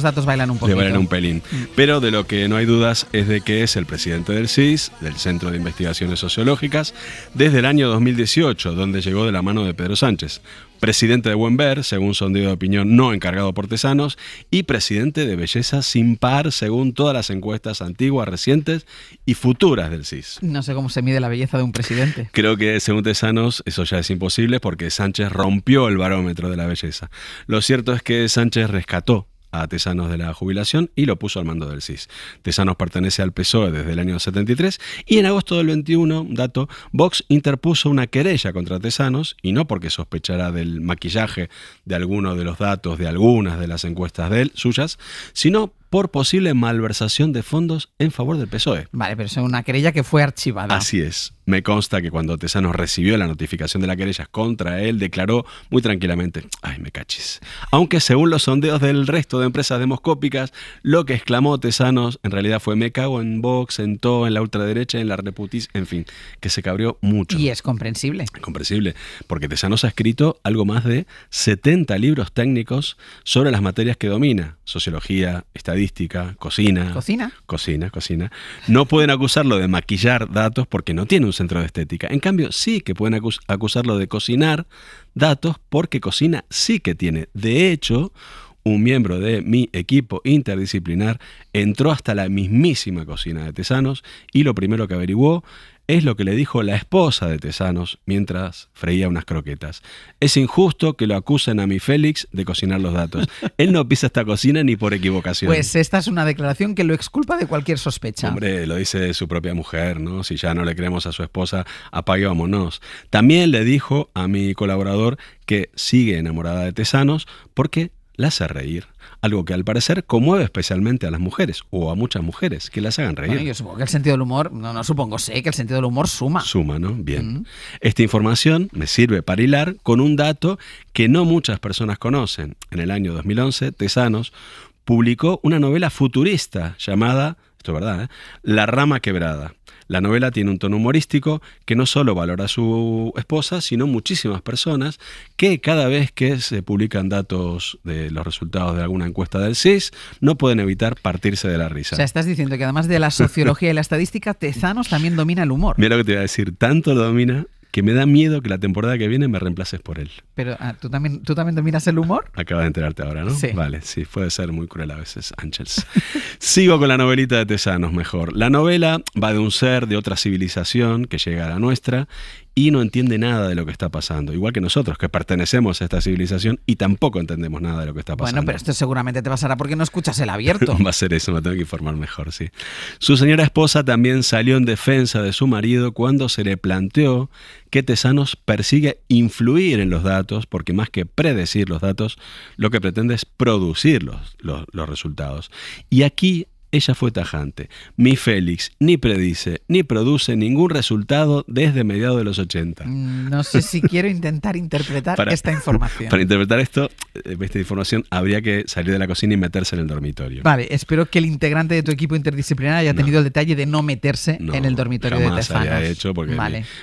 [SPEAKER 2] datos bailan un poquito.
[SPEAKER 11] Le bailan un pelín. Pero de lo que no hay dudas es de que es el presidente del CIS, del Centro de Investigaciones Sociológicas, desde el año 2018, donde llegó de la mano de Pedro Sánchez. Presidente de Buen Ver, según sondeo de opinión no encargado por Tezanos, y presidente de Belleza Sin Par, según todas las encuestas antiguas, recientes y futuras del CIS.
[SPEAKER 2] No sé cómo se mide la belleza de un presidente.
[SPEAKER 11] Creo que, según Tezanos, eso ya es imposible porque Sánchez rompió el barómetro de la belleza. Lo cierto es que Sánchez rescató a Tezanos de la jubilación y lo puso al mando del CIS. Tezanos pertenece al PSOE desde el año 73 y en agosto del 21, dato, Vox interpuso una querella contra Tezanos y no porque sospechara del maquillaje de alguno de los datos de algunas de las encuestas de él, suyas, sino por posible malversación de fondos en favor del PSOE.
[SPEAKER 2] Vale, pero es una querella que fue archivada.
[SPEAKER 11] Así es. Me consta que cuando Tesanos recibió la notificación de la querella contra él, declaró muy tranquilamente: "Ay, me cachis". Aunque según los sondeos del resto de empresas demoscópicas, lo que exclamó Tesanos en realidad fue: "Me cago en Vox, en todo, en la ultraderecha, en la reputis", en fin, que se cabrió mucho.
[SPEAKER 2] Y es comprensible.
[SPEAKER 11] Comprensible, porque Tesanos ha escrito algo más de 70 libros técnicos sobre las materias que domina: sociología, estadística, cocina. Cocina. No pueden acusarlo de maquillar datos porque no tiene un centro de estética. En cambio, sí que pueden acusarlo de cocinar datos porque cocina sí que tiene. De hecho, un miembro de mi equipo interdisciplinar entró hasta la mismísima cocina de Tesanos y lo primero que averiguó es lo que le dijo la esposa de Tesanos mientras freía unas croquetas: "Es injusto que lo acusen a mi Félix de cocinar los datos. Él no pisa esta cocina ni por equivocación".
[SPEAKER 2] Pues esta es una declaración que lo exculpa de cualquier sospecha.
[SPEAKER 11] Hombre, lo dice su propia mujer, ¿no? Si ya no le creemos a su esposa, apague, vámonos. También le dijo a mi colaborador que sigue enamorada de Tesanos porque la hace reír. Algo que al parecer conmueve especialmente a las mujeres, o a muchas mujeres, que las hagan reír.
[SPEAKER 2] Bueno, yo supongo que el sentido del humor, sé que el sentido del humor suma.
[SPEAKER 11] Suma, ¿no? Bien. Esta información me sirve para hilar con un dato que no muchas personas conocen. En el año 2011, Tesanos publicó una novela futurista llamada, esto es verdad, La rama quebrada. La novela tiene un tono humorístico que no solo valora a su esposa, sino muchísimas personas que cada vez que se publican datos de los resultados de alguna encuesta del CIS no pueden evitar partirse de la risa.
[SPEAKER 2] O sea, estás diciendo que además de la sociología y la estadística, Tesanos también domina el humor.
[SPEAKER 11] Mira lo que te iba a decir, tanto lo domina que me da miedo que la temporada que viene me reemplaces por él.
[SPEAKER 2] Pero ¿tú también dominas el humor?
[SPEAKER 11] Acabas de enterarte ahora, ¿no?
[SPEAKER 2] Sí.
[SPEAKER 11] Vale, sí, puede ser muy cruel a veces, Ángels. Sigo con la novelita de Tesanos mejor. La novela va de un ser de otra civilización que llega a la nuestra y no entiende nada de lo que está pasando. Igual que nosotros, que pertenecemos a esta civilización y tampoco entendemos nada de lo que está pasando.
[SPEAKER 2] Bueno, pero esto seguramente te pasará porque no escuchas El Abierto.
[SPEAKER 11] Va a ser eso, me tengo que informar mejor, sí. Su señora esposa también salió en defensa de su marido cuando se le planteó que Tesanos persigue influir en los datos, porque más que predecir los datos, lo que pretende es producir los resultados. Y aquí ella fue tajante: "Mi Félix ni predice ni produce ningún resultado desde mediados de los 80.
[SPEAKER 2] No sé si quiero intentar interpretar esta información.
[SPEAKER 11] Para interpretar esta información habría que salir de la cocina y meterse en el dormitorio.
[SPEAKER 2] Vale, espero que el integrante de tu equipo interdisciplinar haya tenido el detalle de no meterse en el dormitorio de Tesanos.
[SPEAKER 11] Jamás había hecho, porque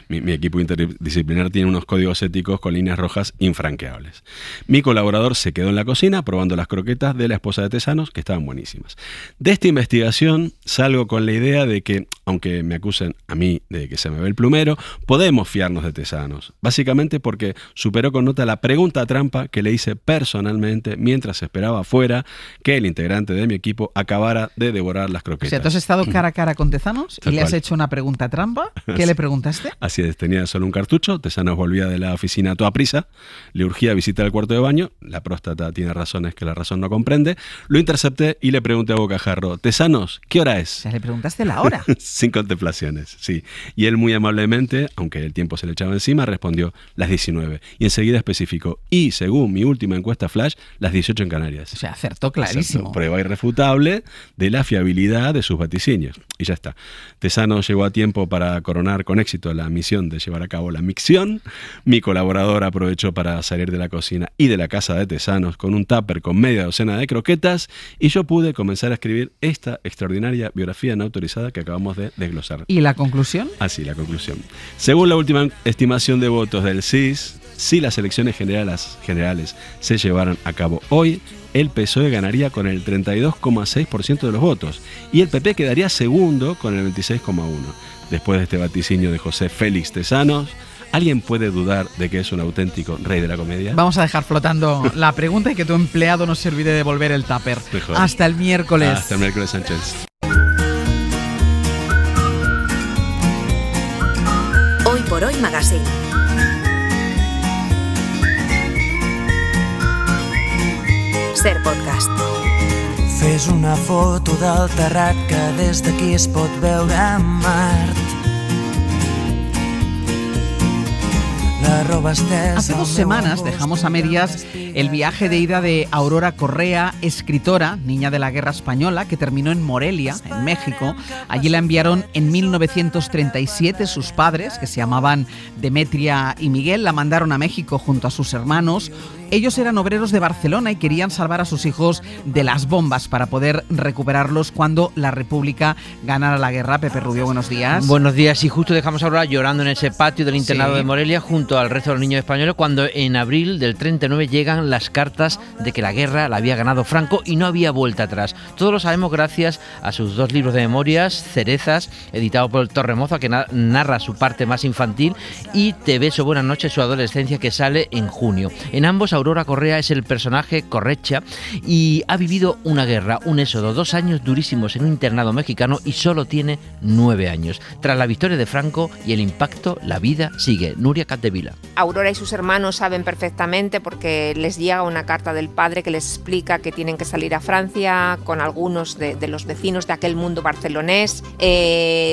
[SPEAKER 11] mi equipo interdisciplinar tiene unos códigos éticos con líneas rojas infranqueables. Mi colaborador se quedó en la cocina probando las croquetas de la esposa de Tesanos, que estaban buenísimas. De esta investigación salgo con la idea de que, aunque me acusen a mí de que se me ve el plumero, podemos fiarnos de Tesanos. Básicamente porque superó con nota la pregunta trampa que le hice personalmente mientras esperaba afuera que el integrante de mi equipo acabara de devorar las croquetas.
[SPEAKER 2] O sea, ¿tú has estado cara a cara con Tesanos y le has hecho una pregunta trampa? ¿Qué le preguntaste?
[SPEAKER 11] Así es, tenía solo un cartucho. Tesanos volvía de la oficina a toda prisa, le urgía visitar el cuarto de baño, la próstata tiene razones que la razón no comprende, lo intercepté y le pregunté a bocajarro: "Tesanos, ¿qué hora es?".
[SPEAKER 2] O sea, le preguntaste la hora.
[SPEAKER 11] Sin contemplaciones, sí. Y él muy amablemente, aunque el tiempo se le echaba encima, respondió: "Las 19". Y enseguida especificó: "Y según mi última encuesta flash, las 18 en Canarias".
[SPEAKER 2] O sea, acertó clarísimo.
[SPEAKER 11] Acertó. Prueba irrefutable de la fiabilidad de sus vaticinios. Y ya está. Tesanos llegó a tiempo para coronar con éxito la misión de llevar a cabo la micción. Mi colaborador aprovechó para salir de la cocina y de la casa de Tesanos con un tupper con media docena de croquetas y yo pude comenzar a escribir esta extraordinaria biografía no autorizada que acabamos de desglosar.
[SPEAKER 2] ¿Y la conclusión?
[SPEAKER 11] Así, la conclusión. Según la última estimación de votos del CIS, si las elecciones generales se llevaran a cabo hoy, el PSOE ganaría con el 32,6% de los votos y el PP quedaría segundo con el 26,1%. Después de este vaticinio de José Félix Tesanos, ¿alguien puede dudar de que es un auténtico rey de la comedia?
[SPEAKER 2] Vamos a dejar flotando la pregunta y que tu empleado no se olvide de devolver el tupper.
[SPEAKER 11] Mejor.
[SPEAKER 2] Hasta el miércoles.
[SPEAKER 11] Hasta el miércoles, Sánchez.
[SPEAKER 1] Hoy por Hoy Magazine. Ser podcast.
[SPEAKER 12] Fes una foto del terrat que des d'aquí es pot veure Mart.
[SPEAKER 2] Hace 2 semanas dejamos a medias el viaje de ida de Aurora Correa, escritora, niña de la Guerra Española, que terminó en Morelia, en México. Allí la enviaron en 1937 sus padres, que se llamaban Demetria y Miguel, la mandaron a México junto a sus hermanos. Ellos eran obreros de Barcelona y querían salvar a sus hijos de las bombas para poder recuperarlos cuando la República ganara la guerra. Pepe Rubio, buenos días.
[SPEAKER 13] Buenos días, y justo dejamos a Aurora llorando en ese patio del internado de Morelia junto al resto de los niños españoles cuando en abril del 39 llegan las cartas de que la guerra la había ganado Franco y no había vuelta atrás. Todos lo sabemos gracias a sus 2 libros de memorias, Cerezas, editado por Torremoza, que narra su parte más infantil, y Te beso, buenas noches, su adolescencia, que sale en junio. En ambos Aurora Correa es el personaje Correcha y ha vivido una guerra, un éxodo, 2 años durísimos en un internado mexicano y solo tiene 9 años. Tras la victoria de Franco y el impacto, la vida sigue. Nuria Capdevila.
[SPEAKER 14] Aurora y sus hermanos saben perfectamente porque les llega una carta del padre que les explica que tienen que salir a Francia con algunos de los vecinos de aquel mundo barcelonés,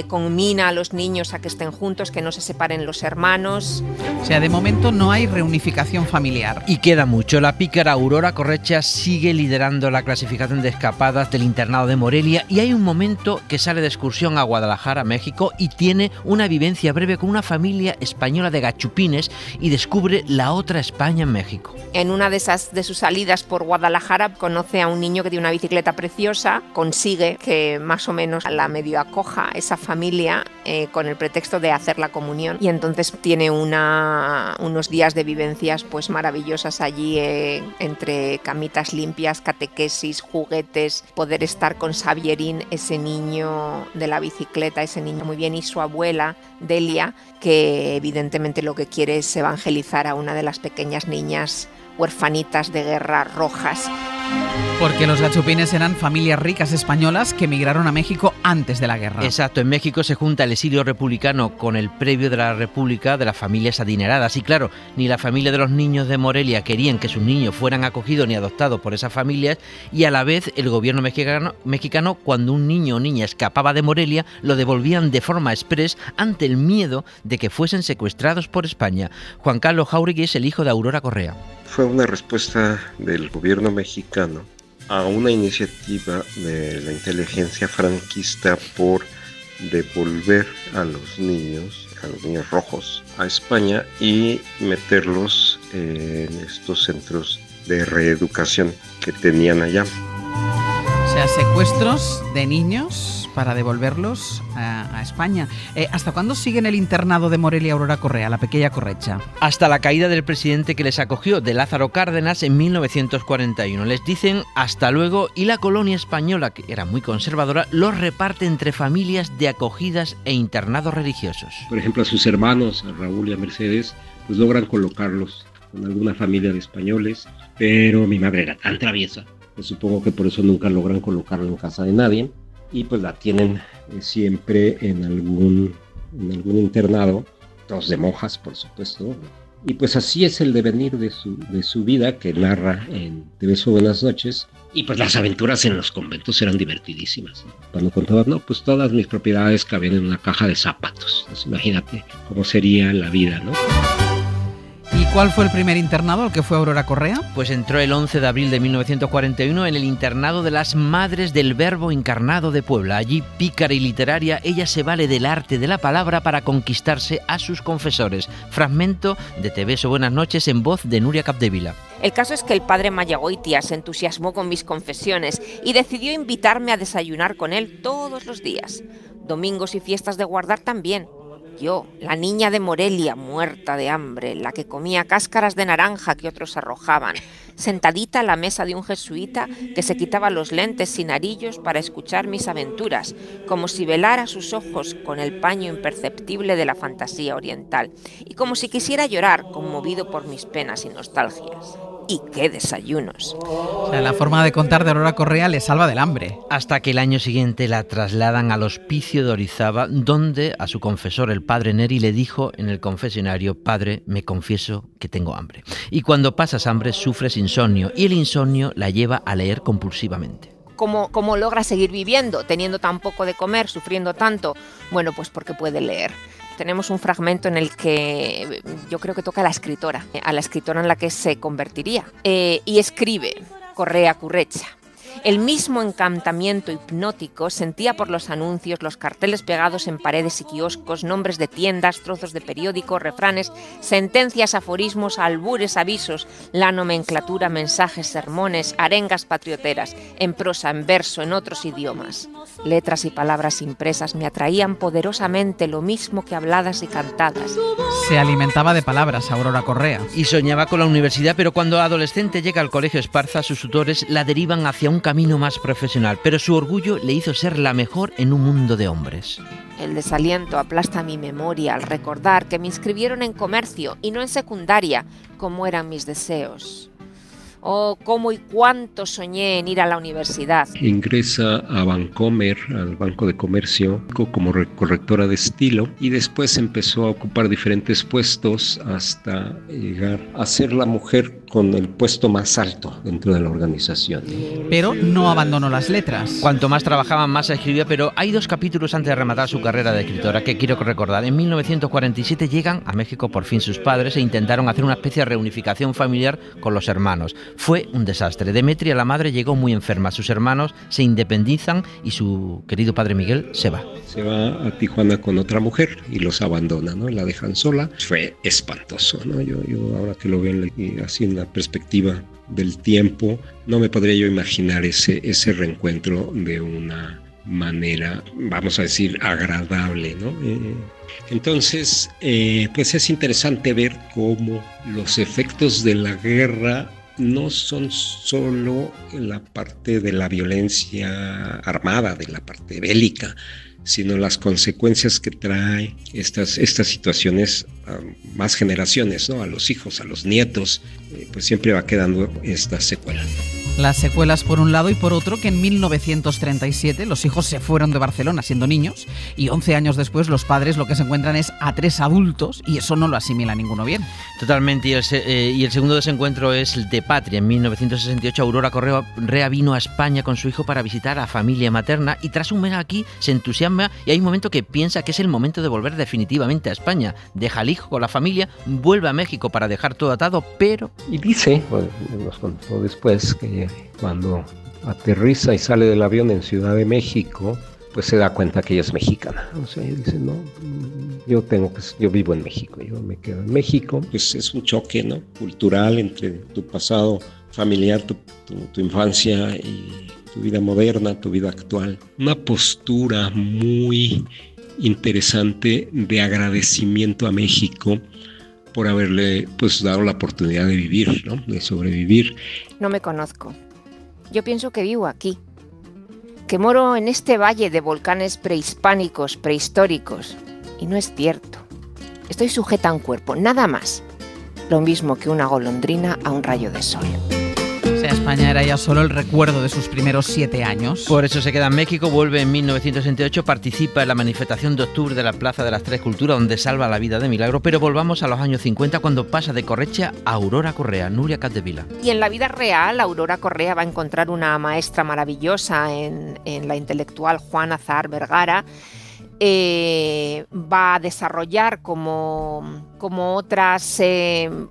[SPEAKER 14] conmina a los niños a que estén juntos, que no se separen los hermanos.
[SPEAKER 2] O sea, de momento no hay reunificación familiar.
[SPEAKER 13] Y queda mucho. La pícara Aurora Correcha sigue liderando la clasificación de escapadas del internado de Morelia y hay un momento que sale de excursión a Guadalajara, México, y tiene una vivencia breve con una familia española de gachupines y descubre la otra España en México.
[SPEAKER 14] En una de sus salidas por Guadalajara conoce a un niño que tiene una bicicleta preciosa, consigue que más o menos la medio acoja esa familia con el pretexto de hacer la comunión, y entonces tiene unos días de vivencias pues maravillosas allí, entre camitas limpias, catequesis, juguetes, poder estar con Xavierín, ese niño de la bicicleta, ese niño muy bien, y su abuela Delia, que evidentemente lo que quiere es evangelizar a una de las pequeñas niñas huerfanitas de guerra rojas.
[SPEAKER 2] Porque los gachupines eran familias ricas españolas que emigraron a México antes de la guerra.
[SPEAKER 13] Exacto, en México se junta el exilio republicano con el previo de la República de las familias adineradas. Y claro, ni la familia de los niños de Morelia querían que sus niños fueran acogidos ni adoptados por esas familias, y a la vez el gobierno mexicano, cuando un niño o niña escapaba de Morelia, lo devolvían de forma exprés ante el miedo de que fuesen secuestrados por España. Juan Carlos Jáuregui es el hijo de Aurora Correa.
[SPEAKER 15] Fue una respuesta del gobierno mexicano a una iniciativa de la inteligencia franquista por devolver a los niños rojos a España y meterlos en estos centros de reeducación que tenían allá.
[SPEAKER 2] O sea, secuestros de niños para devolverlos a España. ¿Hasta cuándo siguen el internado de Morelia Aurora Correa, la pequeña Correcha?
[SPEAKER 13] Hasta la caída del presidente que les acogió, de Lázaro Cárdenas, en 1941. Les dicen hasta luego, y la colonia española, que era muy conservadora, los reparte entre familias de acogidas e internados religiosos.
[SPEAKER 16] Por ejemplo, a sus hermanos, a Raúl y a Mercedes, pues logran colocarlos con alguna familia de españoles, pero mi madre era tan traviesa, pues supongo que por eso nunca logran colocarla en casa de nadie, y pues la tienen siempre en algún internado, todos de monjas, por supuesto. Y pues así es el devenir de su vida, que narra en Te beso, buenas noches. Y pues las aventuras en los conventos eran divertidísimas. Cuando contaban, no, pues todas mis propiedades cabían en una caja de zapatos. Pues imagínate cómo sería la vida, ¿no?
[SPEAKER 2] ¿Y cuál fue el primer internado al que fue Aurora Correa?
[SPEAKER 13] Pues entró el 11 de abril de 1941 en el internado de las Madres del Verbo Encarnado de Puebla. Allí, pícara y literaria, ella se vale del arte de la palabra para conquistarse a sus confesores. Fragmento de Te beso, buenas noches, en voz de Nuria Capdevila.
[SPEAKER 14] El caso es que el padre Mayagoitia se entusiasmó con mis confesiones y decidió invitarme a desayunar con él todos los días. Domingos y fiestas de guardar también. Yo, la niña de Morelia, muerta de hambre, la que comía cáscaras de naranja que otros arrojaban, sentadita a la mesa de un jesuita que se quitaba los lentes sin arillos para escuchar mis aventuras, como si velara sus ojos con el paño imperceptible de la fantasía oriental, y como si quisiera llorar, conmovido por mis penas y nostalgias. ¡Y qué desayunos!
[SPEAKER 2] O sea, la forma de contar de Aurora Correa le salva del hambre.
[SPEAKER 13] Hasta que el año siguiente la trasladan al hospicio de Orizaba, donde a su confesor, el padre Neri, le dijo en el confesionario: «Padre, me confieso que tengo hambre». Y cuando pasas hambre sufres insomnio, y el insomnio la lleva a leer compulsivamente.
[SPEAKER 14] ¿Cómo logra seguir viviendo, teniendo tan poco de comer, sufriendo tanto? Bueno, pues porque puede leer. tenemos un fragmento en el que yo creo que toca a la escritora en la que se convertiría. Y escribe Correa Currecha. El mismo encantamiento hipnótico sentía por los anuncios, los carteles pegados en paredes y kioscos, nombres de tiendas, trozos de periódico, refranes, sentencias, aforismos, albures, avisos, la nomenclatura, mensajes, sermones, arengas patrioteras, en prosa, en verso, en otros idiomas. Letras y palabras impresas me atraían poderosamente, lo mismo que habladas y cantadas.
[SPEAKER 2] Se alimentaba de palabras Aurora Correa.
[SPEAKER 13] Y soñaba con la universidad, pero cuando adolescente llega al Colegio Esparza, sus tutores la derivan hacia un camino más profesional, pero su orgullo le hizo ser la mejor en un mundo de hombres.
[SPEAKER 14] El desaliento aplasta mi memoria al recordar que me inscribieron en comercio y no en secundaria, como eran mis deseos. Oh, cómo y cuánto soñé en ir a la universidad.
[SPEAKER 16] Ingresa a Bancomer, al Banco de Comercio, como correctora de estilo, y después empezó a ocupar diferentes puestos hasta llegar a ser la mujer con el puesto más alto dentro de la organización.
[SPEAKER 2] Pero no abandonó las letras.
[SPEAKER 13] Cuanto más trabajaba, más escribía, pero hay 2 capítulos antes de rematar su carrera de escritora que quiero recordar. En 1947 llegan a México por fin sus padres e intentaron hacer una especie de reunificación familiar con los hermanos. Fue un desastre. Demetria, la madre, llegó muy enferma. Sus hermanos se independizan y su querido padre Miguel se va.
[SPEAKER 16] Se va a Tijuana con otra mujer y los abandona, ¿no? La dejan sola. Fue espantoso, ¿no? Yo ahora que lo veo así en la perspectiva del tiempo, no me podría yo imaginar ese reencuentro de una manera, vamos a decir, agradable, ¿no? Entonces, pues es interesante ver cómo los efectos de la guerra no son solo la parte de la violencia armada, de la parte bélica, sino las consecuencias que trae estas situaciones a más generaciones, ¿no? A los hijos, a los nietos, pues siempre va quedando esta secuela.
[SPEAKER 2] Las secuelas por un lado y por otro que en 1937 los hijos se fueron de Barcelona siendo niños y 11 años después los padres lo que se encuentran es a 3 adultos y eso no lo asimila ninguno bien.
[SPEAKER 13] Totalmente, y el segundo desencuentro es el de Patria. En 1968 Aurora Correa vino a España con su hijo para visitar a familia materna y tras un mes aquí se entusiasma y hay un momento que piensa que es el momento de volver definitivamente a España. Deja al hijo con la familia, vuelve a México para dejar todo atado, pero...
[SPEAKER 16] Y dice, nos contó después, que cuando aterriza y sale del avión en Ciudad de México, pues se da cuenta que ella es mexicana. O sea, ella dice, no, yo vivo en México, yo me quedo en México. Pues es un choque, ¿no? Cultural entre tu pasado familiar, tu infancia y tu vida moderna, tu vida actual. Una postura muy interesante de agradecimiento a México por haberle pues dado la oportunidad de vivir, ¿no? De sobrevivir.
[SPEAKER 14] No me conozco. Yo pienso que vivo aquí, que moro en este valle de volcanes prehispánicos, prehistóricos. Y no es cierto. Estoy sujeta a un cuerpo, nada más. Lo mismo que una golondrina a un rayo de sol.
[SPEAKER 2] O sea, España era ya solo el recuerdo de sus primeros 7 años.
[SPEAKER 13] Por eso se queda en México, vuelve en 1968, participa en la manifestación de octubre de la Plaza de las Tres Culturas, donde salva la vida de milagro, pero volvamos a los años 50, cuando pasa de Correcha a Aurora Correa, Nuria Capdevila.
[SPEAKER 14] Y en la vida real, Aurora Correa va a encontrar una maestra maravillosa en la intelectual Juana Azahar Vergara. Va a desarrollar como otras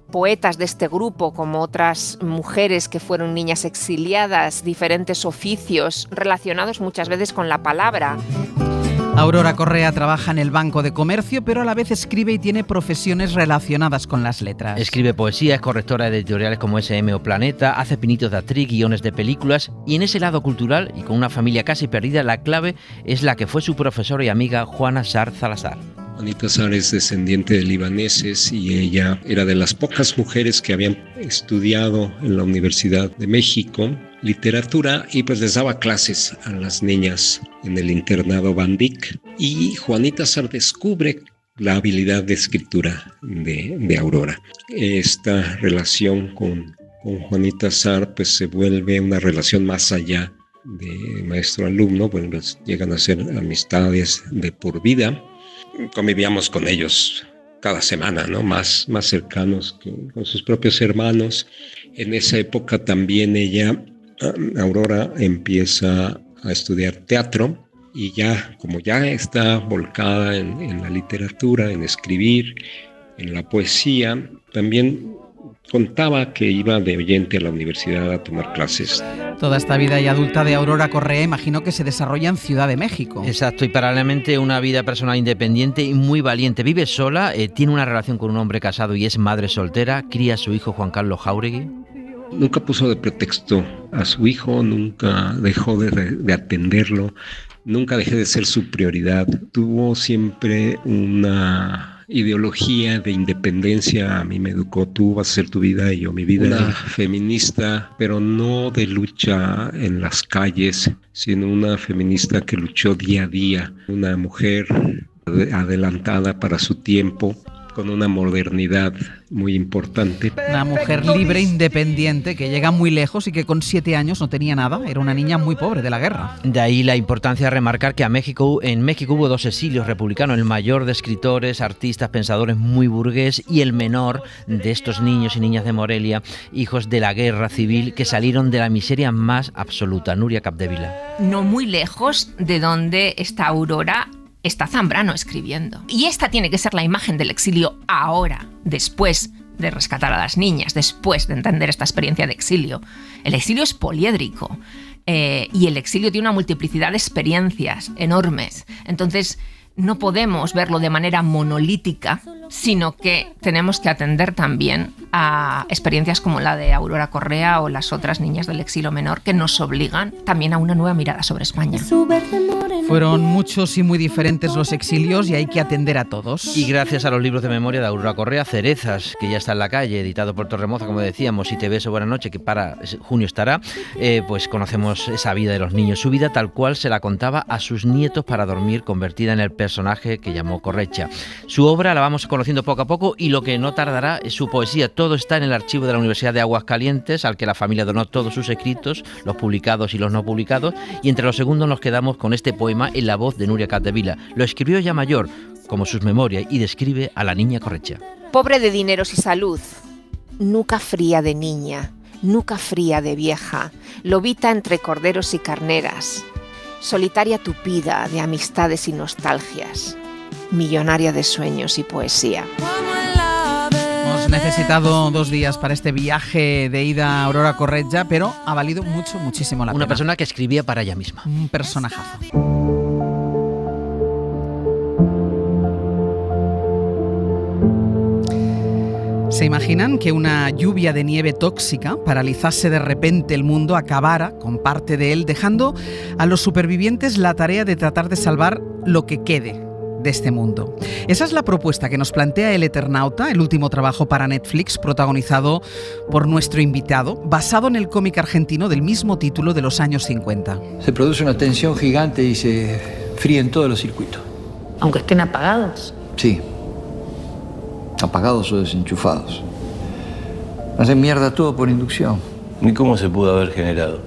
[SPEAKER 14] poetas de este grupo, como otras mujeres que fueron niñas exiliadas, diferentes oficios relacionados muchas veces con la palabra.
[SPEAKER 2] Aurora Correa trabaja en el Banco de Comercio, pero a la vez escribe y tiene profesiones relacionadas con las letras.
[SPEAKER 13] Escribe poesía, es correctora de editoriales como SM o Planeta, hace pinitos de actriz, guiones de películas, y en ese lado cultural y con una familia casi perdida, la clave es la que fue su profesora y amiga Juana Azahar Salazar.
[SPEAKER 16] Juanita Azahar es descendiente de libaneses y ella era de las pocas mujeres que habían estudiado en la Universidad de México literatura y pues les daba clases a las niñas en el internado Van Dyck. Y Juanita Azahar descubre la habilidad de escritura de Aurora. Esta relación con Juanita Azahar pues se vuelve una relación más allá de maestro-alumno, pues llegan a ser amistades de por vida. Convivíamos con ellos cada semana, ¿no? Más cercanos que con sus propios hermanos. En esa época también Aurora, empieza a estudiar teatro y ya, como ya está volcada en la literatura, en escribir, en la poesía, también contaba que iba de oyente a la universidad a tomar clases.
[SPEAKER 2] Toda esta vida y adulta de Aurora Correa imagino que se desarrolla en Ciudad de México.
[SPEAKER 13] Exacto, y paralelamente una vida personal independiente y muy valiente. Vive sola, tiene una relación con un hombre casado y es madre soltera, cría a su hijo Juan Carlos Jáuregui.
[SPEAKER 16] Nunca puso de pretexto a su hijo, nunca dejó de atenderlo, nunca dejé de ser su prioridad. Tuvo siempre una ideología de independencia. A mí me educó: tú vas a hacer tu vida y yo mi vida. Una feminista, pero no de lucha en las calles, sino una feminista que luchó día a día. Una mujer adelantada para su tiempo, con una modernidad muy importante.
[SPEAKER 2] Una mujer libre, independiente, que llega muy lejos y que con 7 años no tenía nada. Era una niña muy pobre de la guerra.
[SPEAKER 13] De ahí la importancia de remarcar que en México hubo 2 exilios republicanos, el mayor de escritores, artistas, pensadores muy burgués, y el menor de estos niños y niñas de Morelia, hijos de la guerra civil, que salieron de la miseria más absoluta. Nuria Capdevila.
[SPEAKER 17] No muy lejos de donde está Aurora, está Zambrano escribiendo. Y esta tiene que ser la imagen del exilio ahora, después de rescatar a las niñas, después de entender esta experiencia de exilio. El exilio es poliédrico y el exilio tiene una multiplicidad de experiencias enormes. Entonces, no podemos verlo de manera monolítica, sino que tenemos que atender también a experiencias como la de Aurora Correa o las otras niñas del exilio menor, que nos obligan también a una nueva mirada sobre España.
[SPEAKER 2] Fueron muchos y muy diferentes los exilios y hay que atender a todos.
[SPEAKER 13] Y gracias a los libros de memoria de Aurora Correa, Cerezas, que ya está en la calle, editado por Torremoza, como decíamos, Si te beso, buena noche, que para junio estará, pues conocemos esa vida de los niños. Su vida tal cual se la contaba a sus nietos para dormir, convertida en el personaje que llamó Correcha. Su obra la vamos conociendo poco a poco y lo que no tardará es su poesía. Todo está en el archivo de la Universidad de Aguascalientes, al que la familia donó todos sus escritos, los publicados y los no publicados, y entre los segundos nos quedamos con este poema en la voz de Nuria Capdevila. Lo escribió ya mayor, como sus memorias, y describe a la niña Correcha.
[SPEAKER 14] Pobre de dineros y salud, nuca fría de niña, nuca fría de vieja, lobita entre corderos y carneras, solitaria tupida de amistades y nostalgias, millonaria de sueños y poesía.
[SPEAKER 2] Hemos necesitado 2 días para este viaje de ida a Aurora Correja, pero ha valido muchísimo la pena.
[SPEAKER 13] Una persona que escribía para ella misma.
[SPEAKER 2] Un personajazo. ¿Se imaginan que una lluvia de nieve tóxica paralizase de repente el mundo, acabara con parte de él, dejando a los supervivientes la tarea de tratar de salvar lo que quede de este mundo? Esa es la propuesta que nos plantea El Eternauta, el último trabajo para Netflix protagonizado por nuestro invitado, basado en el cómic argentino del mismo título de los años 50.
[SPEAKER 18] Se produce una tensión gigante y se fríen todos los circuitos.
[SPEAKER 19] ¿Aunque estén apagados?
[SPEAKER 18] Sí. Apagados o desenchufados. Hacen mierda todo por inducción.
[SPEAKER 20] ¿Y cómo se pudo haber generado?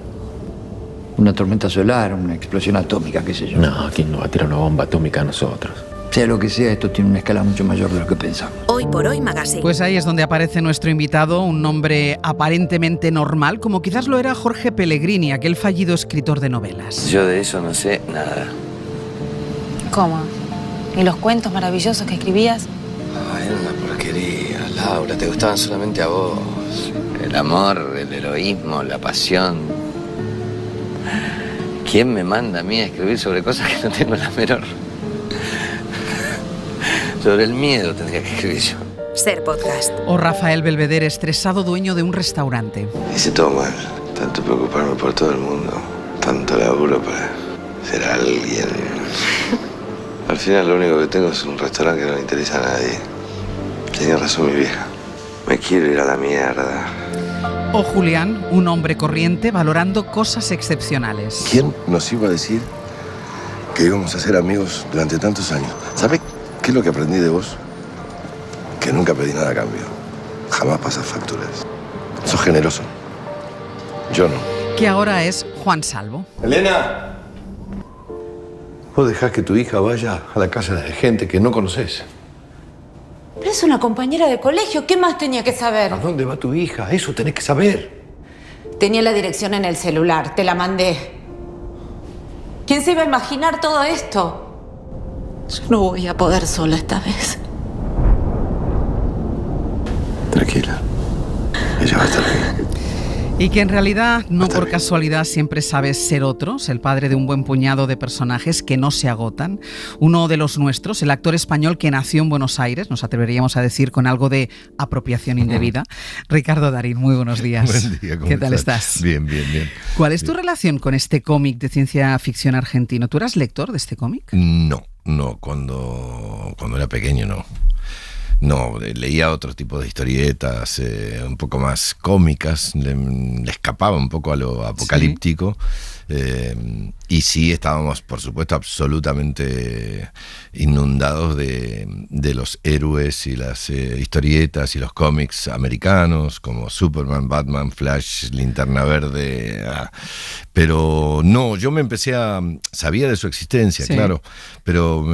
[SPEAKER 18] Una tormenta solar, una explosión atómica, qué sé yo.
[SPEAKER 20] No, ¿quién nos va a tirar una bomba atómica a nosotros?
[SPEAKER 18] Sea lo que sea, esto tiene una escala mucho mayor de lo que pensamos.
[SPEAKER 1] Hoy por Hoy Magazine.
[SPEAKER 2] Pues ahí es donde aparece nuestro invitado, un nombre aparentemente normal, como quizás lo era Jorge Pellegrini, aquel fallido escritor de novelas.
[SPEAKER 20] Yo de eso no sé nada.
[SPEAKER 19] ¿Cómo? ¿Y los cuentos maravillosos que escribías?
[SPEAKER 20] Ay, era una porquería, Laura. Te gustaban solamente a vos. El amor, el heroísmo, la pasión. ¿Quién me manda a mí a escribir sobre cosas que no tengo la menor? Sobre el miedo tendría que escribir yo.
[SPEAKER 1] Ser Podcast.
[SPEAKER 2] O Rafael Belvedere, estresado dueño de un restaurante.
[SPEAKER 20] Hice todo mal. Tanto preocuparme por todo el mundo. Tanto laburo para ser alguien. Al final lo único que tengo es un restaurante que no le interesa a nadie. Tenía razón mi vieja. Me quiero ir a la mierda.
[SPEAKER 2] O Julián, un hombre corriente valorando cosas excepcionales.
[SPEAKER 20] ¿Quién nos iba a decir que íbamos a ser amigos durante tantos años? ¿Sabes qué es lo que aprendí de vos? Que nunca pedí nada a cambio. Jamás pasas facturas. Sos generoso. Yo no.
[SPEAKER 2] Que ahora es Juan Salvo.
[SPEAKER 21] Elena, vos dejás que tu hija vaya a la casa de gente que no conoces.
[SPEAKER 19] Pero es una compañera de colegio, ¿qué más tenía que saber?
[SPEAKER 21] ¿A dónde va tu hija? Eso tenés que saber.
[SPEAKER 19] Tenía la dirección en el celular, te la mandé. ¿Quién se iba a imaginar todo esto? Yo no voy a poder sola esta vez.
[SPEAKER 21] Tranquila. Ella va a estar bien.
[SPEAKER 2] Y que en realidad, no por casualidad, siempre sabes ser otros, el padre de un buen puñado de personajes que no se agotan. Uno de los nuestros, el actor español que nació en Buenos Aires, nos atreveríamos a decir con algo de apropiación indebida. Ricardo Darín, muy buenos días.
[SPEAKER 21] Buen día, ¿cómo
[SPEAKER 2] ¿Qué tal estás?
[SPEAKER 21] Bien, bien, bien.
[SPEAKER 2] ¿Cuál es tu relación con este cómic de ciencia ficción argentino? ¿Tú eras lector de este cómic?
[SPEAKER 21] No, cuando era pequeño no. No, leía otro tipo de historietas, un poco más cómicas, le escapaba un poco a lo apocalíptico. Y sí, estábamos, por supuesto, absolutamente inundados de los héroes y las historietas y los cómics americanos, como Superman, Batman, Flash, Linterna Verde. Pero no, yo sabía de su existencia, claro, pero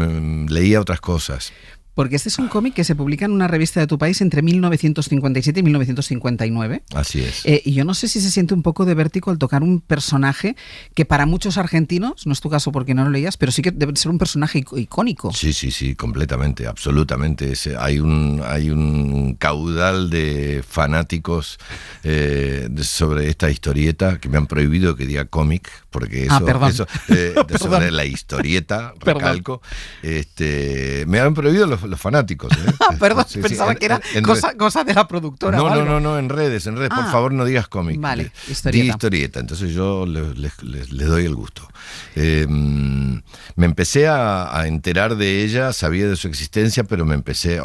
[SPEAKER 21] leía otras cosas.
[SPEAKER 2] Porque este es un cómic que se publica en una revista de tu país entre 1957 y 1959.
[SPEAKER 21] Así es.
[SPEAKER 2] Y yo no sé si se siente un poco de vértigo al tocar un personaje que para muchos argentinos, no es tu caso porque no lo leías, pero sí que debe ser un personaje icónico.
[SPEAKER 21] Sí, completamente, absolutamente. Hay un caudal de fanáticos sobre esta historieta que me han prohibido que diga cómic, porque eso sobre la historieta, recalco, me han prohibido los fanáticos.
[SPEAKER 2] Perdón, pensaba que era cosa de la productora.
[SPEAKER 21] No, en redes, por favor no digas cómic.
[SPEAKER 2] Vale,
[SPEAKER 21] historieta. Entonces yo les doy el gusto. Me empecé a enterar de ella, sabía de su existencia, pero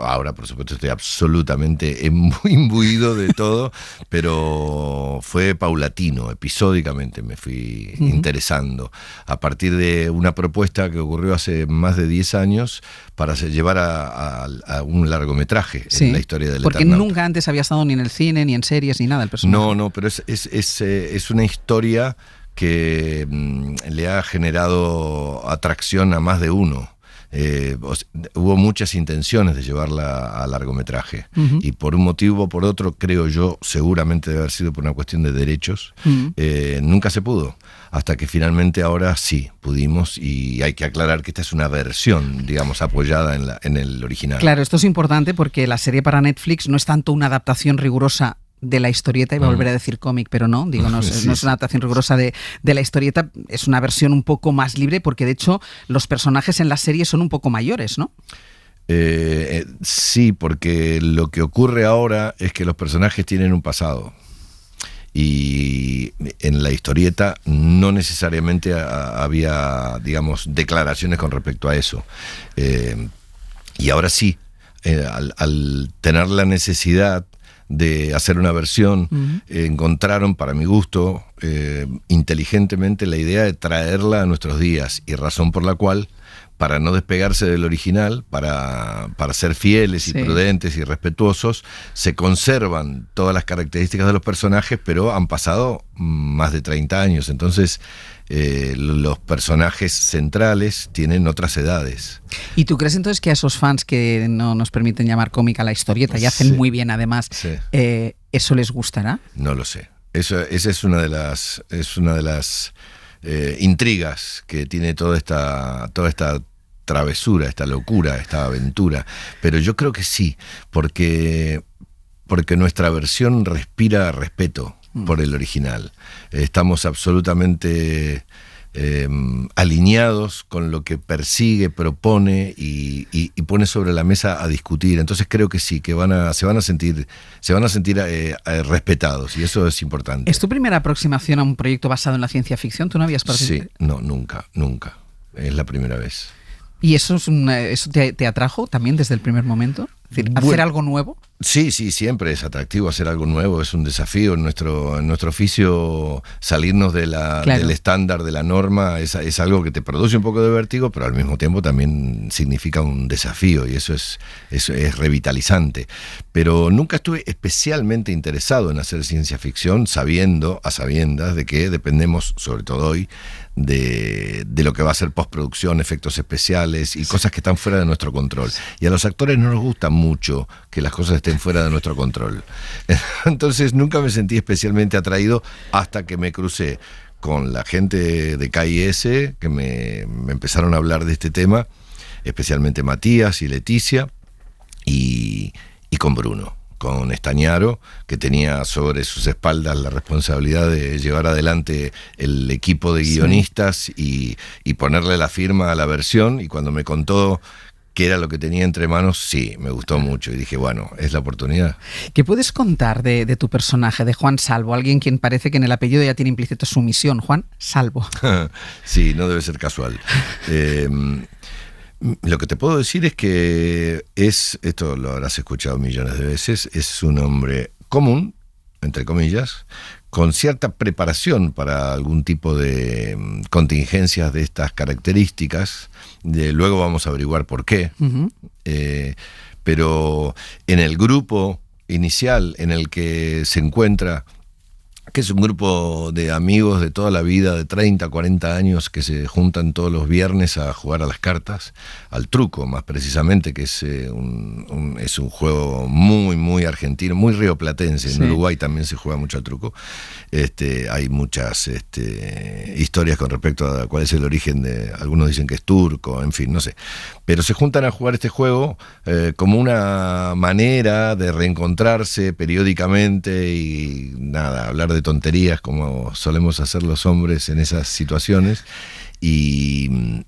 [SPEAKER 21] ahora por supuesto estoy absolutamente imbuido de todo, pero fue paulatino, episódicamente me fui interesando, a partir de una propuesta que ocurrió hace más de 10 años para llevar a un largometraje en la historia del
[SPEAKER 2] Porque
[SPEAKER 21] Eternauta.
[SPEAKER 2] nunca antes había estado ni en el cine, ni en series, ni nada el personaje.
[SPEAKER 21] No, pero es una historia que le ha generado atracción a más de uno. Hubo muchas intenciones de llevarla a largometraje y por un motivo o por otro, creo yo, seguramente debe haber sido por una cuestión de derechos, nunca se pudo, hasta que finalmente ahora sí pudimos, y hay que aclarar que esta es una versión, digamos, apoyada en el original.
[SPEAKER 2] Claro, esto es importante porque la serie para Netflix no es tanto una adaptación rigurosa de la historieta, iba a volver a decir cómic, pero no es una adaptación rigurosa de la historieta, es una versión un poco más libre, porque de hecho los personajes en la serie son un poco mayores, ¿no?
[SPEAKER 21] Sí, porque lo que ocurre ahora es que los personajes tienen un pasado. Y en la historieta no necesariamente había, digamos, declaraciones con respecto a eso. Y ahora sí, al tener la necesidad de hacer una versión, encontraron, para mi gusto, inteligentemente la idea de traerla a nuestros días, y razón por la cual, para no despegarse del original, para ser fieles y prudentes y respetuosos, se conservan todas las características de los personajes, pero han pasado más de 30 años, entonces los personajes centrales tienen otras edades.
[SPEAKER 2] ¿Y tú crees entonces que a esos fans que no nos permiten llamar cómica la historieta, y hacen muy bien además, eso les gustará?
[SPEAKER 21] No lo sé. Esa es una de las intrigas que tiene toda esta travesura, esta locura, esta aventura. Pero yo creo que sí, porque nuestra versión respira respeto por el original. Estamos absolutamente alineados con lo que persigue, propone y pone sobre la mesa a discutir. Entonces creo que sí, que se van a sentir respetados, y eso es importante.
[SPEAKER 2] ¿Es tu primera aproximación a un proyecto basado en la ciencia ficción? ¿Tú no habías participado?
[SPEAKER 21] Sí, no, nunca. Es la primera vez.
[SPEAKER 2] ¿Y eso te atrajo también desde el primer momento? Es decir, ¿hacer algo nuevo?
[SPEAKER 21] Sí, siempre es atractivo hacer algo nuevo, es un desafío en nuestro oficio. Salirnos del estándar, de la norma, es algo que te produce un poco de vértigo, pero al mismo tiempo también significa un desafío, y eso es revitalizante. Pero nunca estuve especialmente interesado en hacer ciencia ficción, a sabiendas de que dependemos, sobre todo hoy, de lo que va a ser postproducción, efectos especiales y cosas que están fuera de nuestro control. Y a los actores no nos gusta mucho que las cosas estén fuera de nuestro control. Entonces nunca me sentí especialmente atraído hasta que me crucé con la gente de KIS, que me empezaron a hablar de este tema, especialmente Matías y Leticia, y con Bruno, con Estañaro, que tenía sobre sus espaldas la responsabilidad de llevar adelante el equipo de guionistas y ponerle la firma a la versión, y cuando me contó qué era lo que tenía entre manos, sí, me gustó mucho y dije, bueno, es la oportunidad.
[SPEAKER 2] ¿Qué puedes contar de tu personaje, de Juan Salvo? Alguien quien parece que en el apellido ya tiene implícito su misión, Juan Salvo.
[SPEAKER 21] Sí, no debe ser casual. Lo que te puedo decir es que esto lo habrás escuchado millones de veces, es un hombre común, entre comillas, con cierta preparación para algún tipo de contingencias de estas características. Luego vamos a averiguar por qué. Uh-huh. Pero en el grupo inicial en el que se encuentra, que es un grupo de amigos de toda la vida, de 30, 40 años, que se juntan todos los viernes a jugar a las cartas, al truco más precisamente, que es un juego muy, muy argentino, muy rioplatense. Sí. En Uruguay también se juega mucho al truco. Hay muchas historias con respecto a cuál es el origen de... Algunos dicen que es turco, en fin, no sé. Pero se juntan a jugar este juego como una manera de reencontrarse periódicamente y nada, hablar de tonterías como solemos hacer los hombres en esas situaciones. Y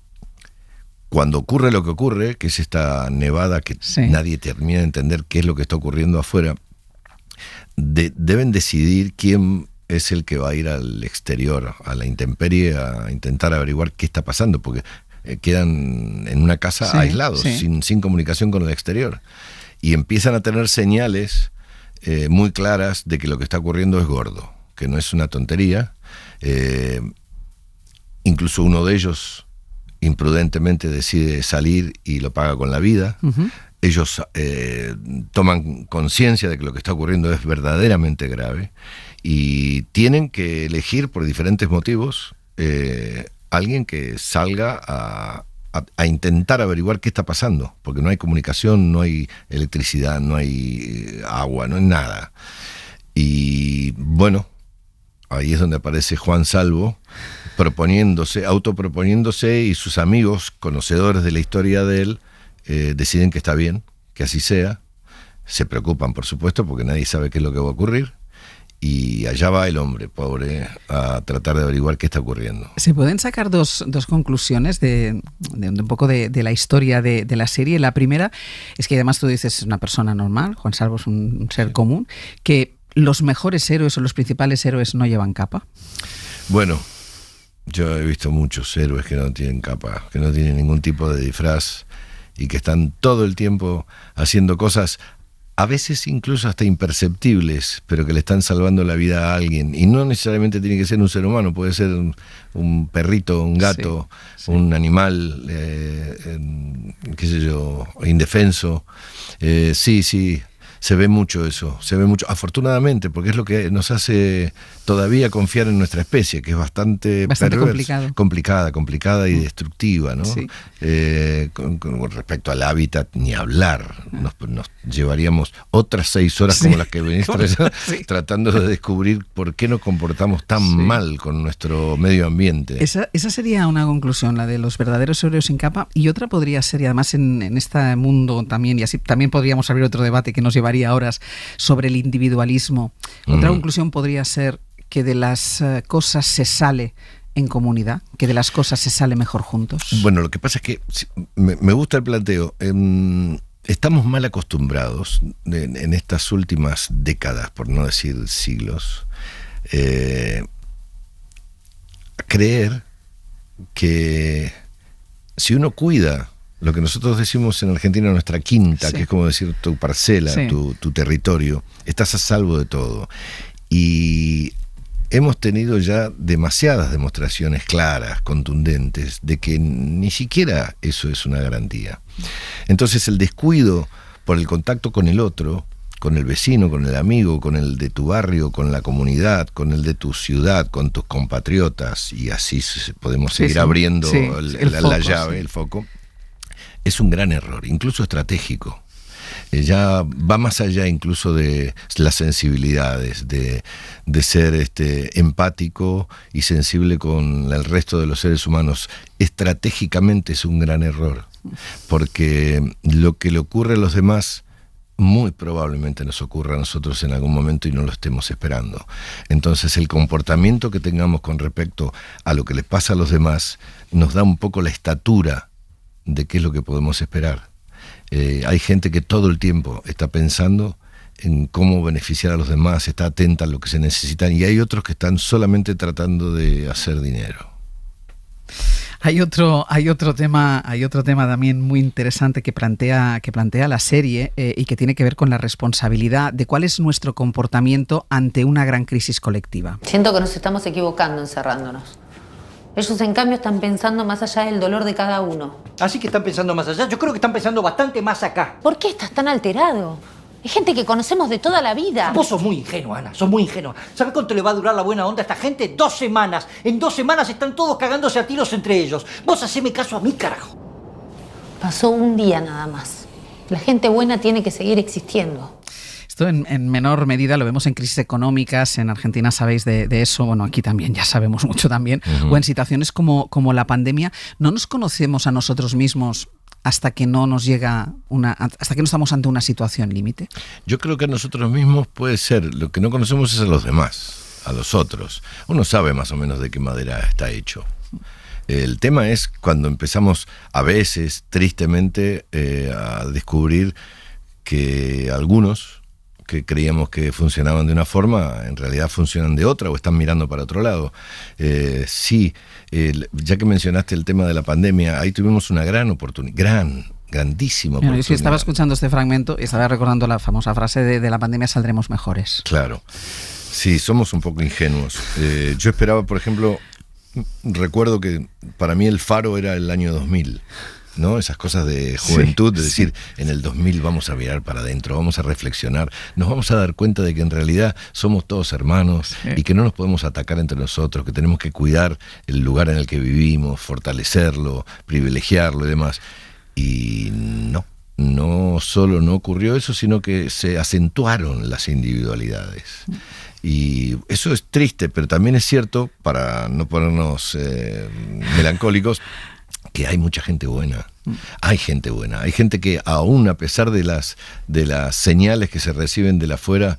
[SPEAKER 21] cuando ocurre lo que ocurre, que es esta nevada que nadie termina de entender qué es lo que está ocurriendo afuera, deben decidir quién es el que va a ir al exterior, a la intemperie, a intentar averiguar qué está pasando, porque quedan en una casa aislados, sin comunicación con el exterior, y empiezan a tener señales muy claras de que lo que está ocurriendo es gordo, que no es una tontería. Incluso uno de ellos imprudentemente decide salir y lo paga con la vida. Uh-huh. Ellos toman conciencia de que lo que está ocurriendo es verdaderamente grave y tienen que elegir por diferentes motivos alguien que salga a intentar averiguar qué está pasando, porque no hay comunicación, no hay electricidad, no hay agua, no hay nada. Y bueno, ahí es donde aparece Juan Salvo, autoproponiéndose, y sus amigos, conocedores de la historia de él, deciden que está bien, que así sea. Se preocupan, por supuesto, porque nadie sabe qué es lo que va a ocurrir. Y allá va el hombre, pobre, a tratar de averiguar qué está ocurriendo.
[SPEAKER 2] Se pueden sacar dos conclusiones de un poco de la historia de la serie. La primera es que además tú dices, es una persona normal, Juan Salvo es un ser común, que los mejores héroes o los principales héroes no llevan capa.
[SPEAKER 21] Bueno, yo he visto muchos héroes que no tienen capa, que no tienen ningún tipo de disfraz y que están todo el tiempo haciendo cosas, a veces incluso hasta imperceptibles, pero que le están salvando la vida a alguien. Y no necesariamente tiene que ser un ser humano, puede ser un perrito, un gato, un animal, qué sé yo, indefenso. Sí, se ve mucho eso, afortunadamente, porque es lo que nos hace todavía confiar en nuestra especie, que es bastante complicada y destructiva, ¿no? Sí. Con respecto al hábitat, ni hablar. Nos llevaríamos otras 6 horas como las que venís tratando de descubrir por qué nos comportamos tan mal con nuestro medio ambiente.
[SPEAKER 2] Esa sería una conclusión, la de los verdaderos héroes sin capa, y otra podría ser, y además en este mundo también, y así también podríamos abrir otro debate que nos llevaría horas sobre el individualismo. Otra conclusión podría ser que de las cosas se sale en comunidad, que de las cosas se sale mejor juntos.
[SPEAKER 21] Bueno, lo que pasa es que me gusta el planteo. Estamos mal acostumbrados en estas últimas décadas, por no decir siglos, a creer que si uno cuida lo que nosotros decimos en Argentina, nuestra quinta, que es como decir tu parcela, tu territorio, estás a salvo de todo. Y hemos tenido ya demasiadas demostraciones claras, contundentes, de que ni siquiera eso es una garantía. Entonces el descuido por el contacto con el otro, con el vecino, con el amigo, con el de tu barrio, con la comunidad, con el de tu ciudad, con tus compatriotas, y así podemos seguir abriendo la llave, el foco, es un gran error, incluso estratégico. Ya va más allá incluso de las sensibilidades, de de ser empático y sensible con el resto de los seres humanos. Estratégicamente es un gran error, porque lo que le ocurre a los demás muy probablemente nos ocurra a nosotros en algún momento y no lo estemos esperando. Entonces el comportamiento que tengamos con respecto a lo que le pasa a los demás nos da un poco la estatura de qué es lo que podemos esperar. Hay gente que todo el tiempo está pensando en cómo beneficiar a los demás, está atenta a lo que se necesitan, y hay otros que están solamente tratando de hacer dinero.
[SPEAKER 2] Hay otro tema también muy interesante que plantea la serie y que tiene que ver con la responsabilidad de cuál es nuestro comportamiento ante una gran crisis colectiva.
[SPEAKER 19] Siento que nos estamos equivocando encerrándonos. Ellos, en cambio, están pensando más allá del dolor de cada uno.
[SPEAKER 7] Así que están pensando más allá. Yo creo que están pensando bastante más acá.
[SPEAKER 19] ¿Por qué estás tan alterado? Es gente que conocemos de toda la vida.
[SPEAKER 7] Vos sos muy ingenua, Ana, sos muy ingenua. ¿Sabés cuánto le va a durar la buena onda a esta gente? 2 semanas. En 2 semanas están todos cagándose a tiros entre ellos. Vos haceme caso a mí, carajo.
[SPEAKER 19] Pasó un día nada más. La gente buena tiene que seguir existiendo.
[SPEAKER 2] Esto en menor medida lo vemos en crisis económicas. En Argentina sabéis de eso. Bueno, aquí también ya sabemos mucho también. O en situaciones como la pandemia. No nos conocemos a nosotros mismos hasta que no nos llega hasta que no estamos ante una situación límite.
[SPEAKER 21] Yo creo que a nosotros mismos puede ser. Lo que no conocemos es a los demás, a los otros. Uno sabe más o menos de qué madera está hecho. El tema es cuando empezamos a veces, tristemente, a descubrir que algunos que creíamos que funcionaban de una forma, en realidad funcionan de otra o están mirando para otro lado. Ya que mencionaste el tema de la pandemia, ahí tuvimos una gran oportunidad, grandísima oportunidad.
[SPEAKER 2] Yo sí estaba escuchando este fragmento y estaba recordando la famosa frase de la pandemia saldremos mejores.
[SPEAKER 21] Claro, sí, somos un poco ingenuos. Yo esperaba, por ejemplo, recuerdo que para mí el faro era el año 2000. ¿No? Esas cosas de juventud, de decir, en el 2000 vamos a mirar para adentro, vamos a reflexionar, nos vamos a dar cuenta de que en realidad somos todos hermanos y que no nos podemos atacar entre nosotros, que tenemos que cuidar el lugar en el que vivimos, fortalecerlo, privilegiarlo y demás. Y no solo no ocurrió eso, sino que se acentuaron las individualidades. Y eso es triste, pero también es cierto, para no ponernos melancólicos, que hay mucha gente buena. Hay gente buena, hay gente que aún a pesar de las señales que se reciben de la afuera,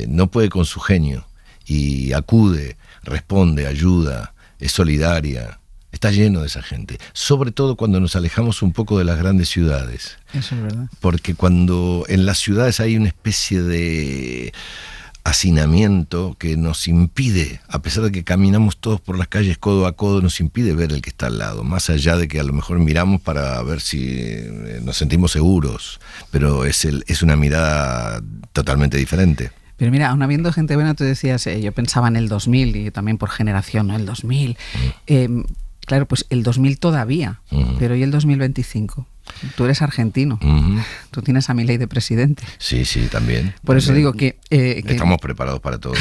[SPEAKER 21] no puede con su genio y acude, responde, ayuda, es solidaria. Está lleno de esa gente, sobre todo cuando nos alejamos un poco de las grandes ciudades.
[SPEAKER 2] Eso es verdad.
[SPEAKER 21] Porque cuando en las ciudades hay una especie de hacinamiento que nos impide, a pesar de que caminamos todos por las calles codo a codo, nos impide ver el que está al lado, más allá de que a lo mejor miramos para ver si nos sentimos seguros, pero es una mirada totalmente diferente.
[SPEAKER 2] Pero mira, aún habiendo gente buena, tú decías, yo pensaba en el 2000 y también por generación, ¿no? El 2000. Claro, pues el 2000 todavía, pero ¿y el 2025? Tú eres argentino, tú tienes a Milei de presidente.
[SPEAKER 21] Sí, también.
[SPEAKER 2] Por eso digo que
[SPEAKER 21] estamos preparados para todo.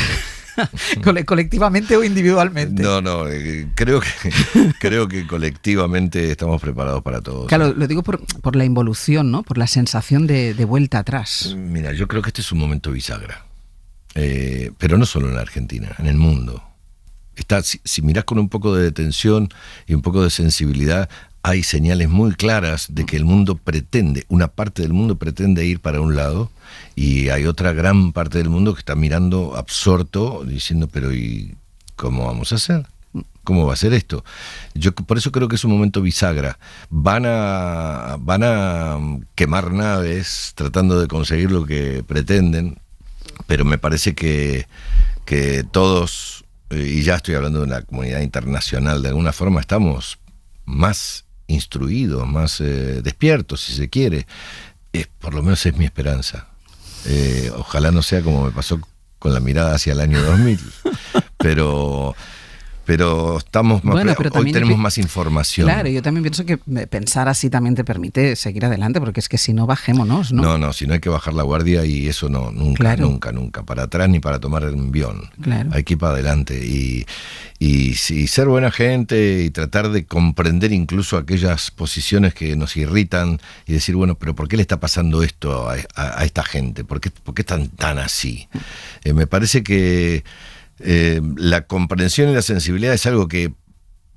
[SPEAKER 2] ¿Colectivamente o individualmente?
[SPEAKER 21] No, creo que colectivamente estamos preparados para todo.
[SPEAKER 2] Claro, lo digo por la involución, ¿no? Por la sensación de vuelta atrás.
[SPEAKER 21] Mira, yo creo que este es un momento bisagra, pero no solo en la Argentina, en el mundo. Si mirás con un poco de detención y un poco de sensibilidad, hay señales muy claras de que una parte del mundo pretende ir para un lado y hay otra gran parte del mundo que está mirando absorto, diciendo, pero ¿y cómo vamos a hacer? ¿Cómo va a ser esto? Yo por eso creo que es un momento bisagra. Van a quemar naves tratando de conseguir lo que pretenden, pero me parece que todos, y ya estoy hablando de una comunidad internacional, de alguna forma estamos más instruidos, más despiertos, si se quiere. Por lo menos es mi esperanza. Ojalá no sea como me pasó con la mirada hacia el año 2000, pero pero estamos más hoy tenemos más información.
[SPEAKER 2] Claro, yo también pienso que pensar así también te permite seguir adelante, porque es que si no, bajémonos, ¿no?
[SPEAKER 21] No, si no hay que bajar la guardia y eso no, nunca, para atrás ni para tomar el envión.
[SPEAKER 2] Claro.
[SPEAKER 21] Hay que ir para adelante y ser buena gente y tratar de comprender incluso aquellas posiciones que nos irritan y decir, bueno, pero ¿por qué le está pasando esto a esta gente? ¿Por qué están tan así? Me parece que la comprensión y la sensibilidad es algo que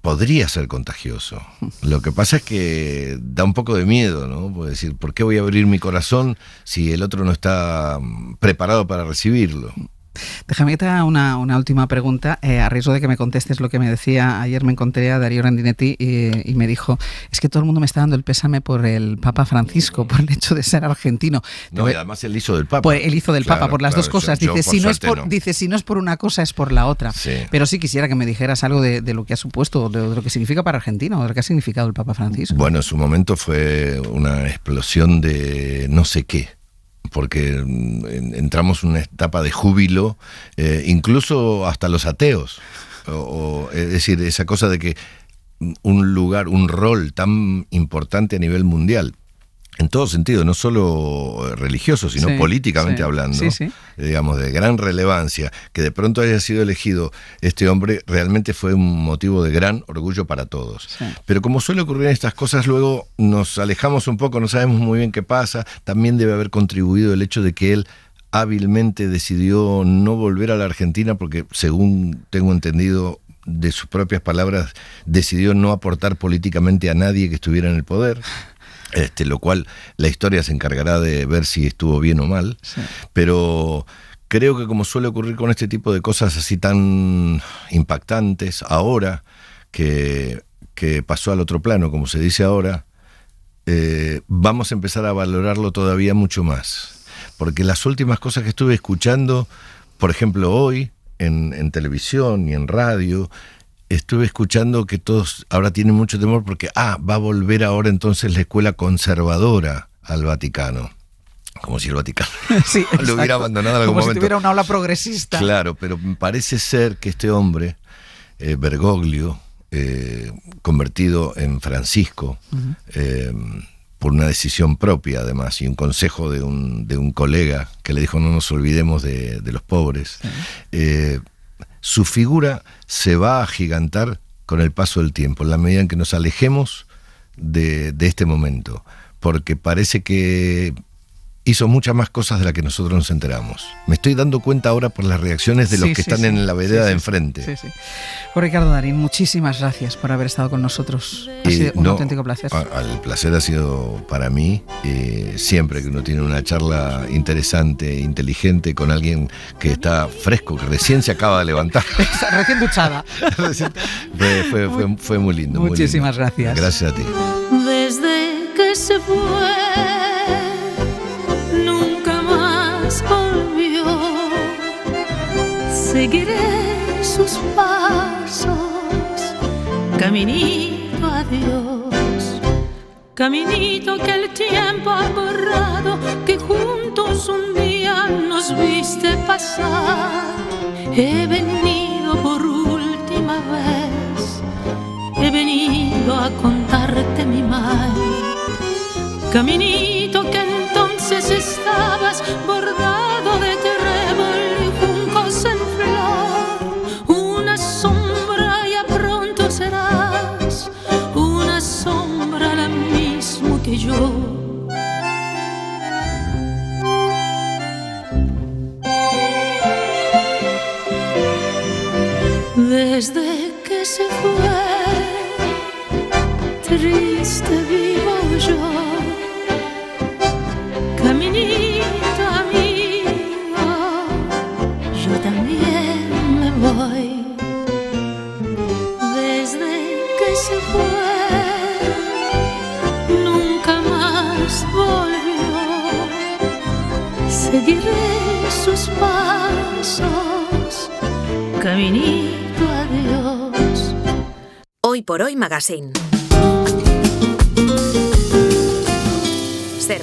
[SPEAKER 21] podría ser contagioso. Lo que pasa es que da un poco de miedo, ¿no? Puedo decir, ¿por qué voy a abrir mi corazón si el otro no está preparado para recibirlo?
[SPEAKER 2] Déjame que te haga una última pregunta, a riesgo de que me contestes lo que me decía. Ayer me encontré a Darío Rendinetti y me dijo, es que todo el mundo me está dando el pésame por el Papa Francisco, por el hecho de ser argentino.
[SPEAKER 21] No, y además él hizo del Papa.
[SPEAKER 2] Pues él hizo del Papa, por las dos cosas.
[SPEAKER 21] Yo
[SPEAKER 2] Dice, si no es por una cosa, es por la otra.
[SPEAKER 21] Sí.
[SPEAKER 2] Pero sí quisiera que me dijeras algo de lo que ha supuesto, de lo que significa para Argentina, o de lo que ha significado el Papa Francisco.
[SPEAKER 21] Bueno, en su momento fue una explosión de no sé qué, porque entramos en una etapa de júbilo, incluso hasta los ateos, es decir, esa cosa de que un rol tan importante a nivel mundial, en todo sentido, no solo religioso, sino políticamente hablando, digamos, de gran relevancia, que de pronto haya sido elegido este hombre, realmente fue un motivo de gran orgullo para todos. Sí. Pero como suele ocurrir en estas cosas, luego nos alejamos un poco, no sabemos muy bien qué pasa. También debe haber contribuido el hecho de que él hábilmente decidió no volver a la Argentina porque, según tengo entendido de sus propias palabras, decidió no aportar políticamente a nadie que estuviera en el poder. Lo cual la historia se encargará de ver si estuvo bien o mal, pero creo que, como suele ocurrir con este tipo de cosas así tan impactantes, ahora que pasó al otro plano, como se dice ahora, vamos a empezar a valorarlo todavía mucho más, porque las últimas cosas que estuve escuchando, por ejemplo hoy en televisión y en radio, estuve escuchando que todos ahora tienen mucho temor porque va a volver ahora entonces la escuela conservadora al Vaticano. Como si el Vaticano lo hubiera abandonado en algún momento.
[SPEAKER 2] Como si tuviera una ola progresista.
[SPEAKER 21] Claro, pero parece ser que este hombre, Bergoglio, convertido en Francisco, por una decisión propia además, y un consejo de un colega que le dijo no nos olvidemos de los pobres, su figura se va a agigantar con el paso del tiempo, en la medida en que nos alejemos de este momento, porque parece que hizo muchas más cosas de las que nosotros nos enteramos. Me estoy dando cuenta ahora por las reacciones de los que están en la vereda de enfrente.
[SPEAKER 2] Sí. Pues Ricardo Darín, muchísimas gracias por haber estado con nosotros. Ha sido un auténtico placer.
[SPEAKER 21] El placer ha sido para mí. Siempre que uno tiene una charla interesante, inteligente, con alguien que está fresco, que recién se acaba de levantar.
[SPEAKER 2] Recién duchada.
[SPEAKER 21] Fue muy lindo.
[SPEAKER 2] Muchísimas gracias.
[SPEAKER 21] Gracias a ti.
[SPEAKER 3] Desde que se fue, volvió, seguiré sus pasos, caminito a Dios, caminito que el tiempo ha borrado, que juntos un día nos viste pasar. He venido por última vez, he venido a contarte mi mal, caminito que entonces estabas bordado de trébol y juncos en flor, una sombra ya pronto serás, una sombra la mismo que yo. Desde que se fue, triste vivo yo, caminito amigo, yo también me voy. Desde que se fue, nunca más volvió, seguiré sus pasos, caminito a Dios.
[SPEAKER 1] Hoy por Hoy Magazine. Ser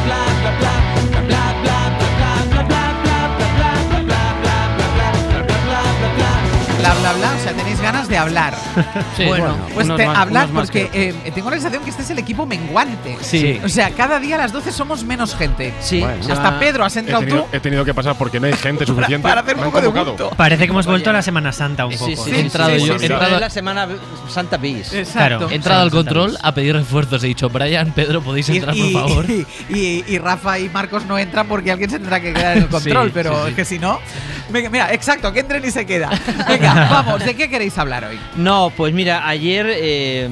[SPEAKER 2] Bla, bla, bla, o sea, tenéis ganas de hablar.
[SPEAKER 4] Sí,
[SPEAKER 2] bueno, pues
[SPEAKER 4] unos más,
[SPEAKER 2] hablar
[SPEAKER 4] unos más
[SPEAKER 2] porque tengo la sensación que este es el equipo menguante.
[SPEAKER 4] Sí.
[SPEAKER 2] O sea, cada día a las 12 somos menos gente.
[SPEAKER 13] Sí.
[SPEAKER 2] Bueno, hasta Pedro, has entrado tú.
[SPEAKER 5] He tenido que pasar porque no hay gente suficiente.
[SPEAKER 2] Para hacer un poco de bulto.
[SPEAKER 4] Parece que hemos vuelto a la Semana Santa un poco.
[SPEAKER 13] He entrado yo. He entrado
[SPEAKER 22] en la Semana Santa bis.
[SPEAKER 4] Exacto.
[SPEAKER 22] He entrado al control a pedir refuerzos. He dicho, Brian, Pedro, ¿podéis entrar, por favor?
[SPEAKER 2] Y Rafa y Marcos no entran porque alguien se tendrá que quedar en el control, pero es que si no… Mira, exacto, que entren y se queda. Venga, vamos, ¿de qué queréis hablar hoy?
[SPEAKER 13] No, pues mira, ayer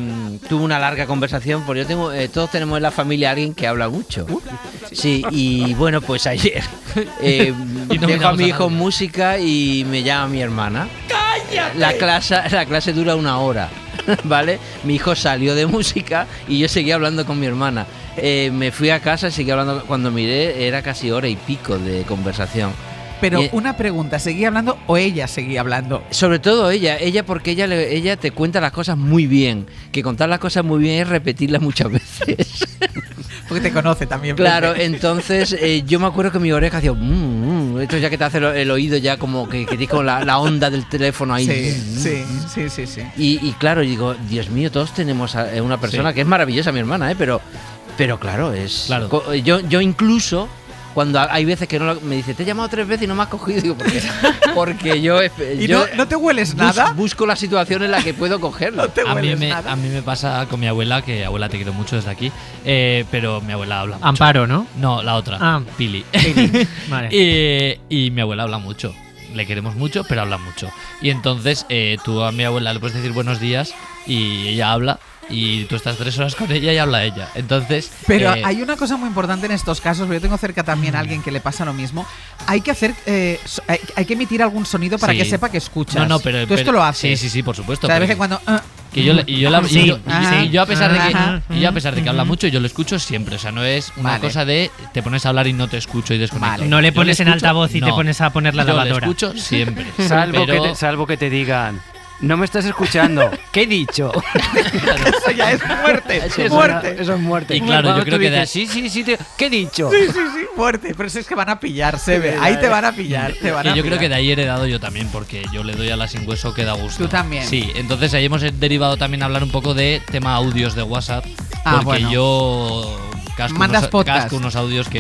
[SPEAKER 13] tuve una larga conversación, porque todos tenemos en la familia a alguien que habla mucho. Sí, y bueno, pues ayer dejo a mi hijo música y me llama mi hermana. ¡Cállate! La clase dura 1 hora, ¿vale? Mi hijo salió de música y yo seguía hablando con mi hermana. Me fui a casa y seguí hablando. Cuando miré, era casi 1 hora y pico de conversación.
[SPEAKER 2] Pero una pregunta, ¿seguía hablando o ella seguía hablando?
[SPEAKER 13] Sobre todo ella porque ella te cuenta las cosas muy bien. Que contar las cosas muy bien es repetirlas muchas veces.
[SPEAKER 2] Porque te conoce también.
[SPEAKER 13] Claro, entonces yo me acuerdo que mi oreja hacía… esto ya que te hace el oído ya como que tienes con la onda del teléfono ahí.
[SPEAKER 2] Sí.
[SPEAKER 13] Y claro, digo, Dios mío, todos tenemos a una persona que es maravillosa, mi hermana, pero claro, es…
[SPEAKER 22] Claro.
[SPEAKER 13] Yo incluso… cuando hay veces que no me dice, te he llamado 3 veces y no me has cogido. Digo, porque yo
[SPEAKER 2] ¿Y no te hueles nada?
[SPEAKER 13] Busco la situación en la que puedo cogerlo.
[SPEAKER 2] ¿No te hueles nada?
[SPEAKER 22] A mí me pasa con mi abuela, que abuela te quiero mucho desde aquí, pero mi abuela habla mucho.
[SPEAKER 4] Amparo, ¿no?
[SPEAKER 22] No, la otra, Pili.
[SPEAKER 4] Vale.
[SPEAKER 22] Y mi abuela habla mucho. Le queremos mucho, pero habla mucho. Y entonces tú a mi abuela le puedes decir buenos días y ella habla. Y tú estás 3 horas con ella y habla ella. Entonces.
[SPEAKER 2] Pero hay una cosa muy importante en estos casos, porque yo tengo cerca también a alguien que le pasa lo mismo. Hay que hacer, hay que emitir algún sonido para que sepa que escuchas.
[SPEAKER 22] No, pero
[SPEAKER 2] tú esto lo haces.
[SPEAKER 22] Sí, por supuesto.
[SPEAKER 2] O sea, de vez en cuando.
[SPEAKER 22] Que yo a pesar de que habla mucho, yo lo escucho siempre. O sea, no es una cosa de te pones a hablar y no te escucho y desconecto.
[SPEAKER 4] No le pones en altavoz y te pones a poner la lavadora.
[SPEAKER 22] Yo lo escucho siempre.
[SPEAKER 8] Salvo que te digan. No me estás escuchando. ¿Qué he dicho?
[SPEAKER 2] Eso ya es muerte.
[SPEAKER 8] Eso es muerte.
[SPEAKER 22] Y claro, yo creo que
[SPEAKER 8] dices, sí, ¿qué he dicho?
[SPEAKER 2] Sí, muerte. Pero eso es que van a pillar, Sebe. Ahí te van a pillar.
[SPEAKER 22] Yo creo que de ahí he heredado yo también, porque yo le doy a la sin hueso que da gusto.
[SPEAKER 2] Tú también.
[SPEAKER 22] Sí, entonces ahí hemos derivado también a hablar un poco de tema audios de WhatsApp. Porque yo casco unos audios que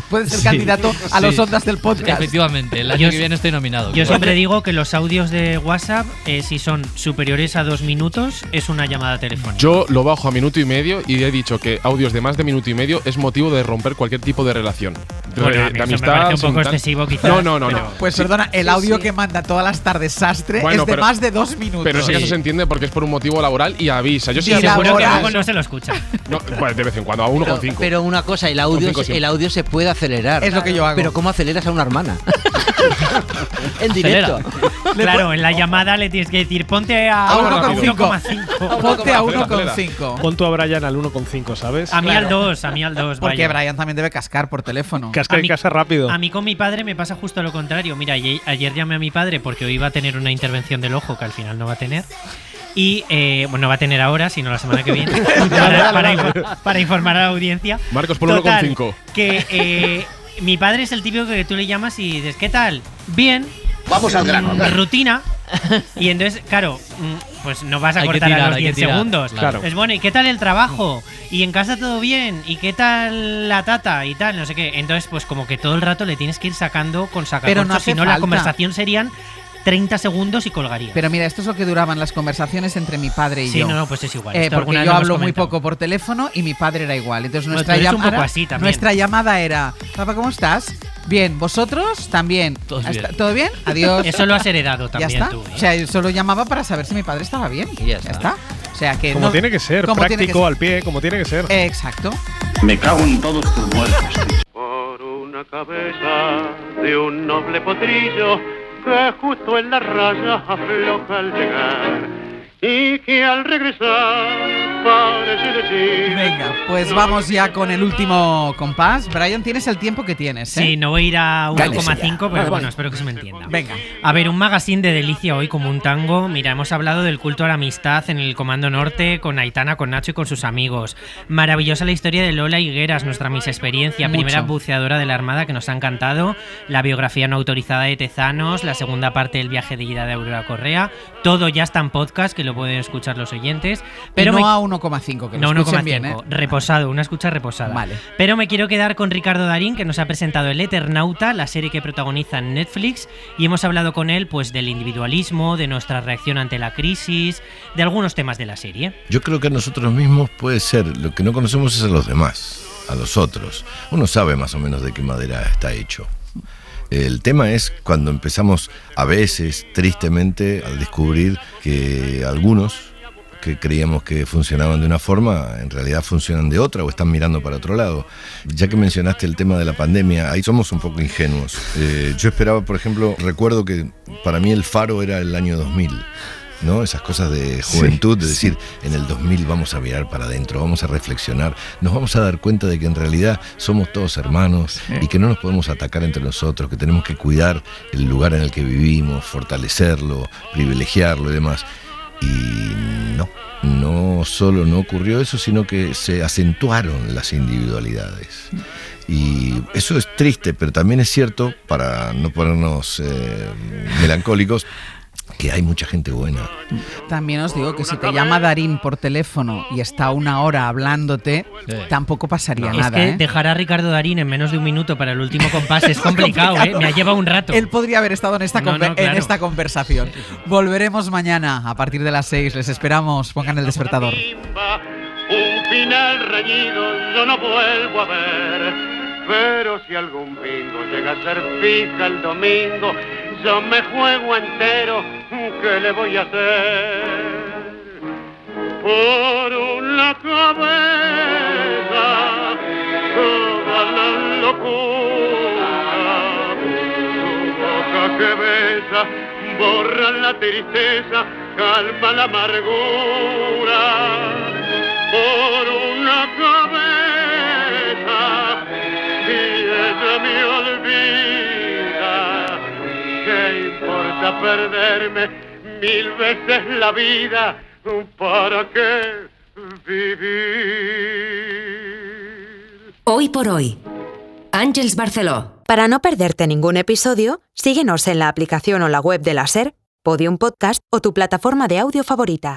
[SPEAKER 2] puedes ser candidato a los ondas del podcast.
[SPEAKER 22] Efectivamente, el año que viene estoy nominado.
[SPEAKER 4] Yo siempre digo que los audios de WhatsApp, si son superiores a 2 minutos, es una llamada telefónica.
[SPEAKER 5] Yo lo bajo a 1,5 minutos y he dicho que audios de más de 1,5 minutos es motivo de romper cualquier tipo de relación.
[SPEAKER 4] Bueno,
[SPEAKER 5] de
[SPEAKER 4] amistad. Me parece un poco excesivo, quizás.
[SPEAKER 5] No.
[SPEAKER 2] Pues perdona, el audio que manda todas las tardes Sastre es de más de 2 minutos.
[SPEAKER 5] Pero ese caso se entiende porque es por un motivo laboral y avisa. Yo sí
[SPEAKER 4] seguro que luego no se lo escucha.
[SPEAKER 5] No, pues de vez en cuando, a 1,5.
[SPEAKER 13] Pero una cosa, el audio se puede acelerar.
[SPEAKER 2] Es lo que yo hago.
[SPEAKER 13] Pero ¿cómo aceleras a una hermana? En directo.
[SPEAKER 4] Claro, en la llamada le tienes que decir ponte a 1,5.
[SPEAKER 2] Ponte a 1,5.
[SPEAKER 5] Pon tú a Brian al 1,5, ¿sabes?
[SPEAKER 4] A mí al 2.
[SPEAKER 2] Porque Brian también debe cascar por teléfono.
[SPEAKER 5] Casca y casa rápido.
[SPEAKER 4] A mí con mi padre me pasa justo lo contrario. Mira, ayer llamé a mi padre porque hoy iba a tener una intervención del ojo que al final no va a tener. Y bueno, va a tener ahora, sino la semana que viene, para informar a la audiencia.
[SPEAKER 5] Marcos, por 1,5.
[SPEAKER 4] Que mi padre es el típico que tú le llamas y dices, ¿qué tal? Bien.
[SPEAKER 9] Vamos al grano.
[SPEAKER 4] Rutina. Y entonces, claro, pues no vas a cortar a los 10 segundos.
[SPEAKER 5] Claro.
[SPEAKER 4] Pues bueno, ¿y qué tal el trabajo? ¿Y en casa todo bien? ¿Y qué tal la tata? Y tal, no sé qué. Entonces, pues como que todo el rato le tienes que ir sacando con sacacorchos.
[SPEAKER 2] Pero no hace
[SPEAKER 4] si no,
[SPEAKER 2] falta.
[SPEAKER 4] La conversación serían 30 segundos y colgaría.
[SPEAKER 2] Pero mira, esto es lo que duraban las conversaciones entre mi padre y yo.
[SPEAKER 4] Sí, no, pues es igual.
[SPEAKER 2] Porque yo hablo muy poco por teléfono y mi padre era igual. Entonces nuestra llamada era, papá, ¿cómo estás? Bien, ¿vosotros? También. ¿Todo bien? Adiós.
[SPEAKER 4] Eso lo has heredado también.
[SPEAKER 2] ¿Ya está?
[SPEAKER 4] Tú,
[SPEAKER 2] O sea, yo solo llamaba para saber si mi padre estaba bien. Y ya está. O sea, que
[SPEAKER 5] como tiene que ser, práctico, al pie, como tiene que ser.
[SPEAKER 2] Exacto.
[SPEAKER 9] Me cago en todos tus muertos.
[SPEAKER 12] Por una cabeza de un noble potrillo que justo en la raya afloja al llegar y que al regresar parece decir...
[SPEAKER 2] Venga, pues vamos ya con el último compás. Brian, tienes el tiempo que tienes, ¿eh?
[SPEAKER 4] Sí, no voy a ir a 1,5, pero bueno, espero que se me entienda.
[SPEAKER 2] Venga.
[SPEAKER 4] A ver, un magazine de delicia hoy como un tango. Mira, hemos hablado del culto a la amistad en el Comando Norte con Aitana, con Nacho y con sus amigos. Maravillosa la historia de Lola Higueras, nuestra Miss Experiencia, primera buceadora de la Armada, que nos ha encantado. La biografía no autorizada de Tezanos, la segunda parte del viaje de ida de Aurora Correa. Todo ya está en podcast, que lo pueden escuchar los oyentes. Pero
[SPEAKER 2] no a 1,5, que lo escuchen bien, ¿eh?
[SPEAKER 4] Reposado, una escucha reposada.
[SPEAKER 2] Vale.
[SPEAKER 4] Pero me quiero quedar con Ricardo Darín, que nos ha presentado El Eternauta, la serie que protagoniza en Netflix, y hemos hablado con él pues del individualismo, de nuestra reacción ante la crisis, de algunos temas de la serie.
[SPEAKER 21] Yo creo que a nosotros mismos puede ser, lo que no conocemos es a los demás, a los otros. Uno sabe más o menos de qué madera está hecho. El tema es cuando empezamos a veces, tristemente, a descubrir que algunos que creíamos que funcionaban de una forma, en realidad funcionan de otra o están mirando para otro lado. Ya que mencionaste el tema de la pandemia, ahí somos un poco ingenuos. Yo esperaba, por ejemplo, recuerdo que para mí el faro era el año 2000. ¿No? Esas cosas de juventud, de decir, en el 2000 vamos a mirar para adentro, vamos a reflexionar, nos vamos a dar cuenta de que en realidad somos todos hermanos y que no nos podemos atacar entre nosotros, que tenemos que cuidar el lugar en el que vivimos, fortalecerlo, privilegiarlo y demás. Y no solo no ocurrió eso, sino que se acentuaron las individualidades. Y eso es triste, pero también es cierto, para no ponernos melancólicos, que hay mucha gente buena.
[SPEAKER 2] También os digo que si te llama Darín por teléfono y está 1 hora hablándote, tampoco pasaría nada.
[SPEAKER 4] Es que dejar a Ricardo Darín en menos de 1 minuto para el último compás es complicado, ¿eh? Me ha llevado un rato.
[SPEAKER 2] Él podría haber estado en esta,
[SPEAKER 4] claro.
[SPEAKER 2] en esta conversación. Volveremos mañana a partir de las 6. Les esperamos. Pongan el despertador.
[SPEAKER 12] Un final reñido yo no vuelvo a ver. Pero si algún bingo llega a ser fija el domingo, yo me juego entero, ¿qué le voy a hacer? Por una cabeza, toda la locura, tu boca que besa, borra la tristeza, calma la amargura. Por una cabeza, y ella me olvida, ¿qué importa perderme 1000 veces la vida? ¿Para qué vivir?
[SPEAKER 1] Hoy por hoy, Àngels Barceló. Para no perderte ningún episodio, síguenos en la aplicación o la web de la SER, Podium Podcast o tu plataforma de audio favorita.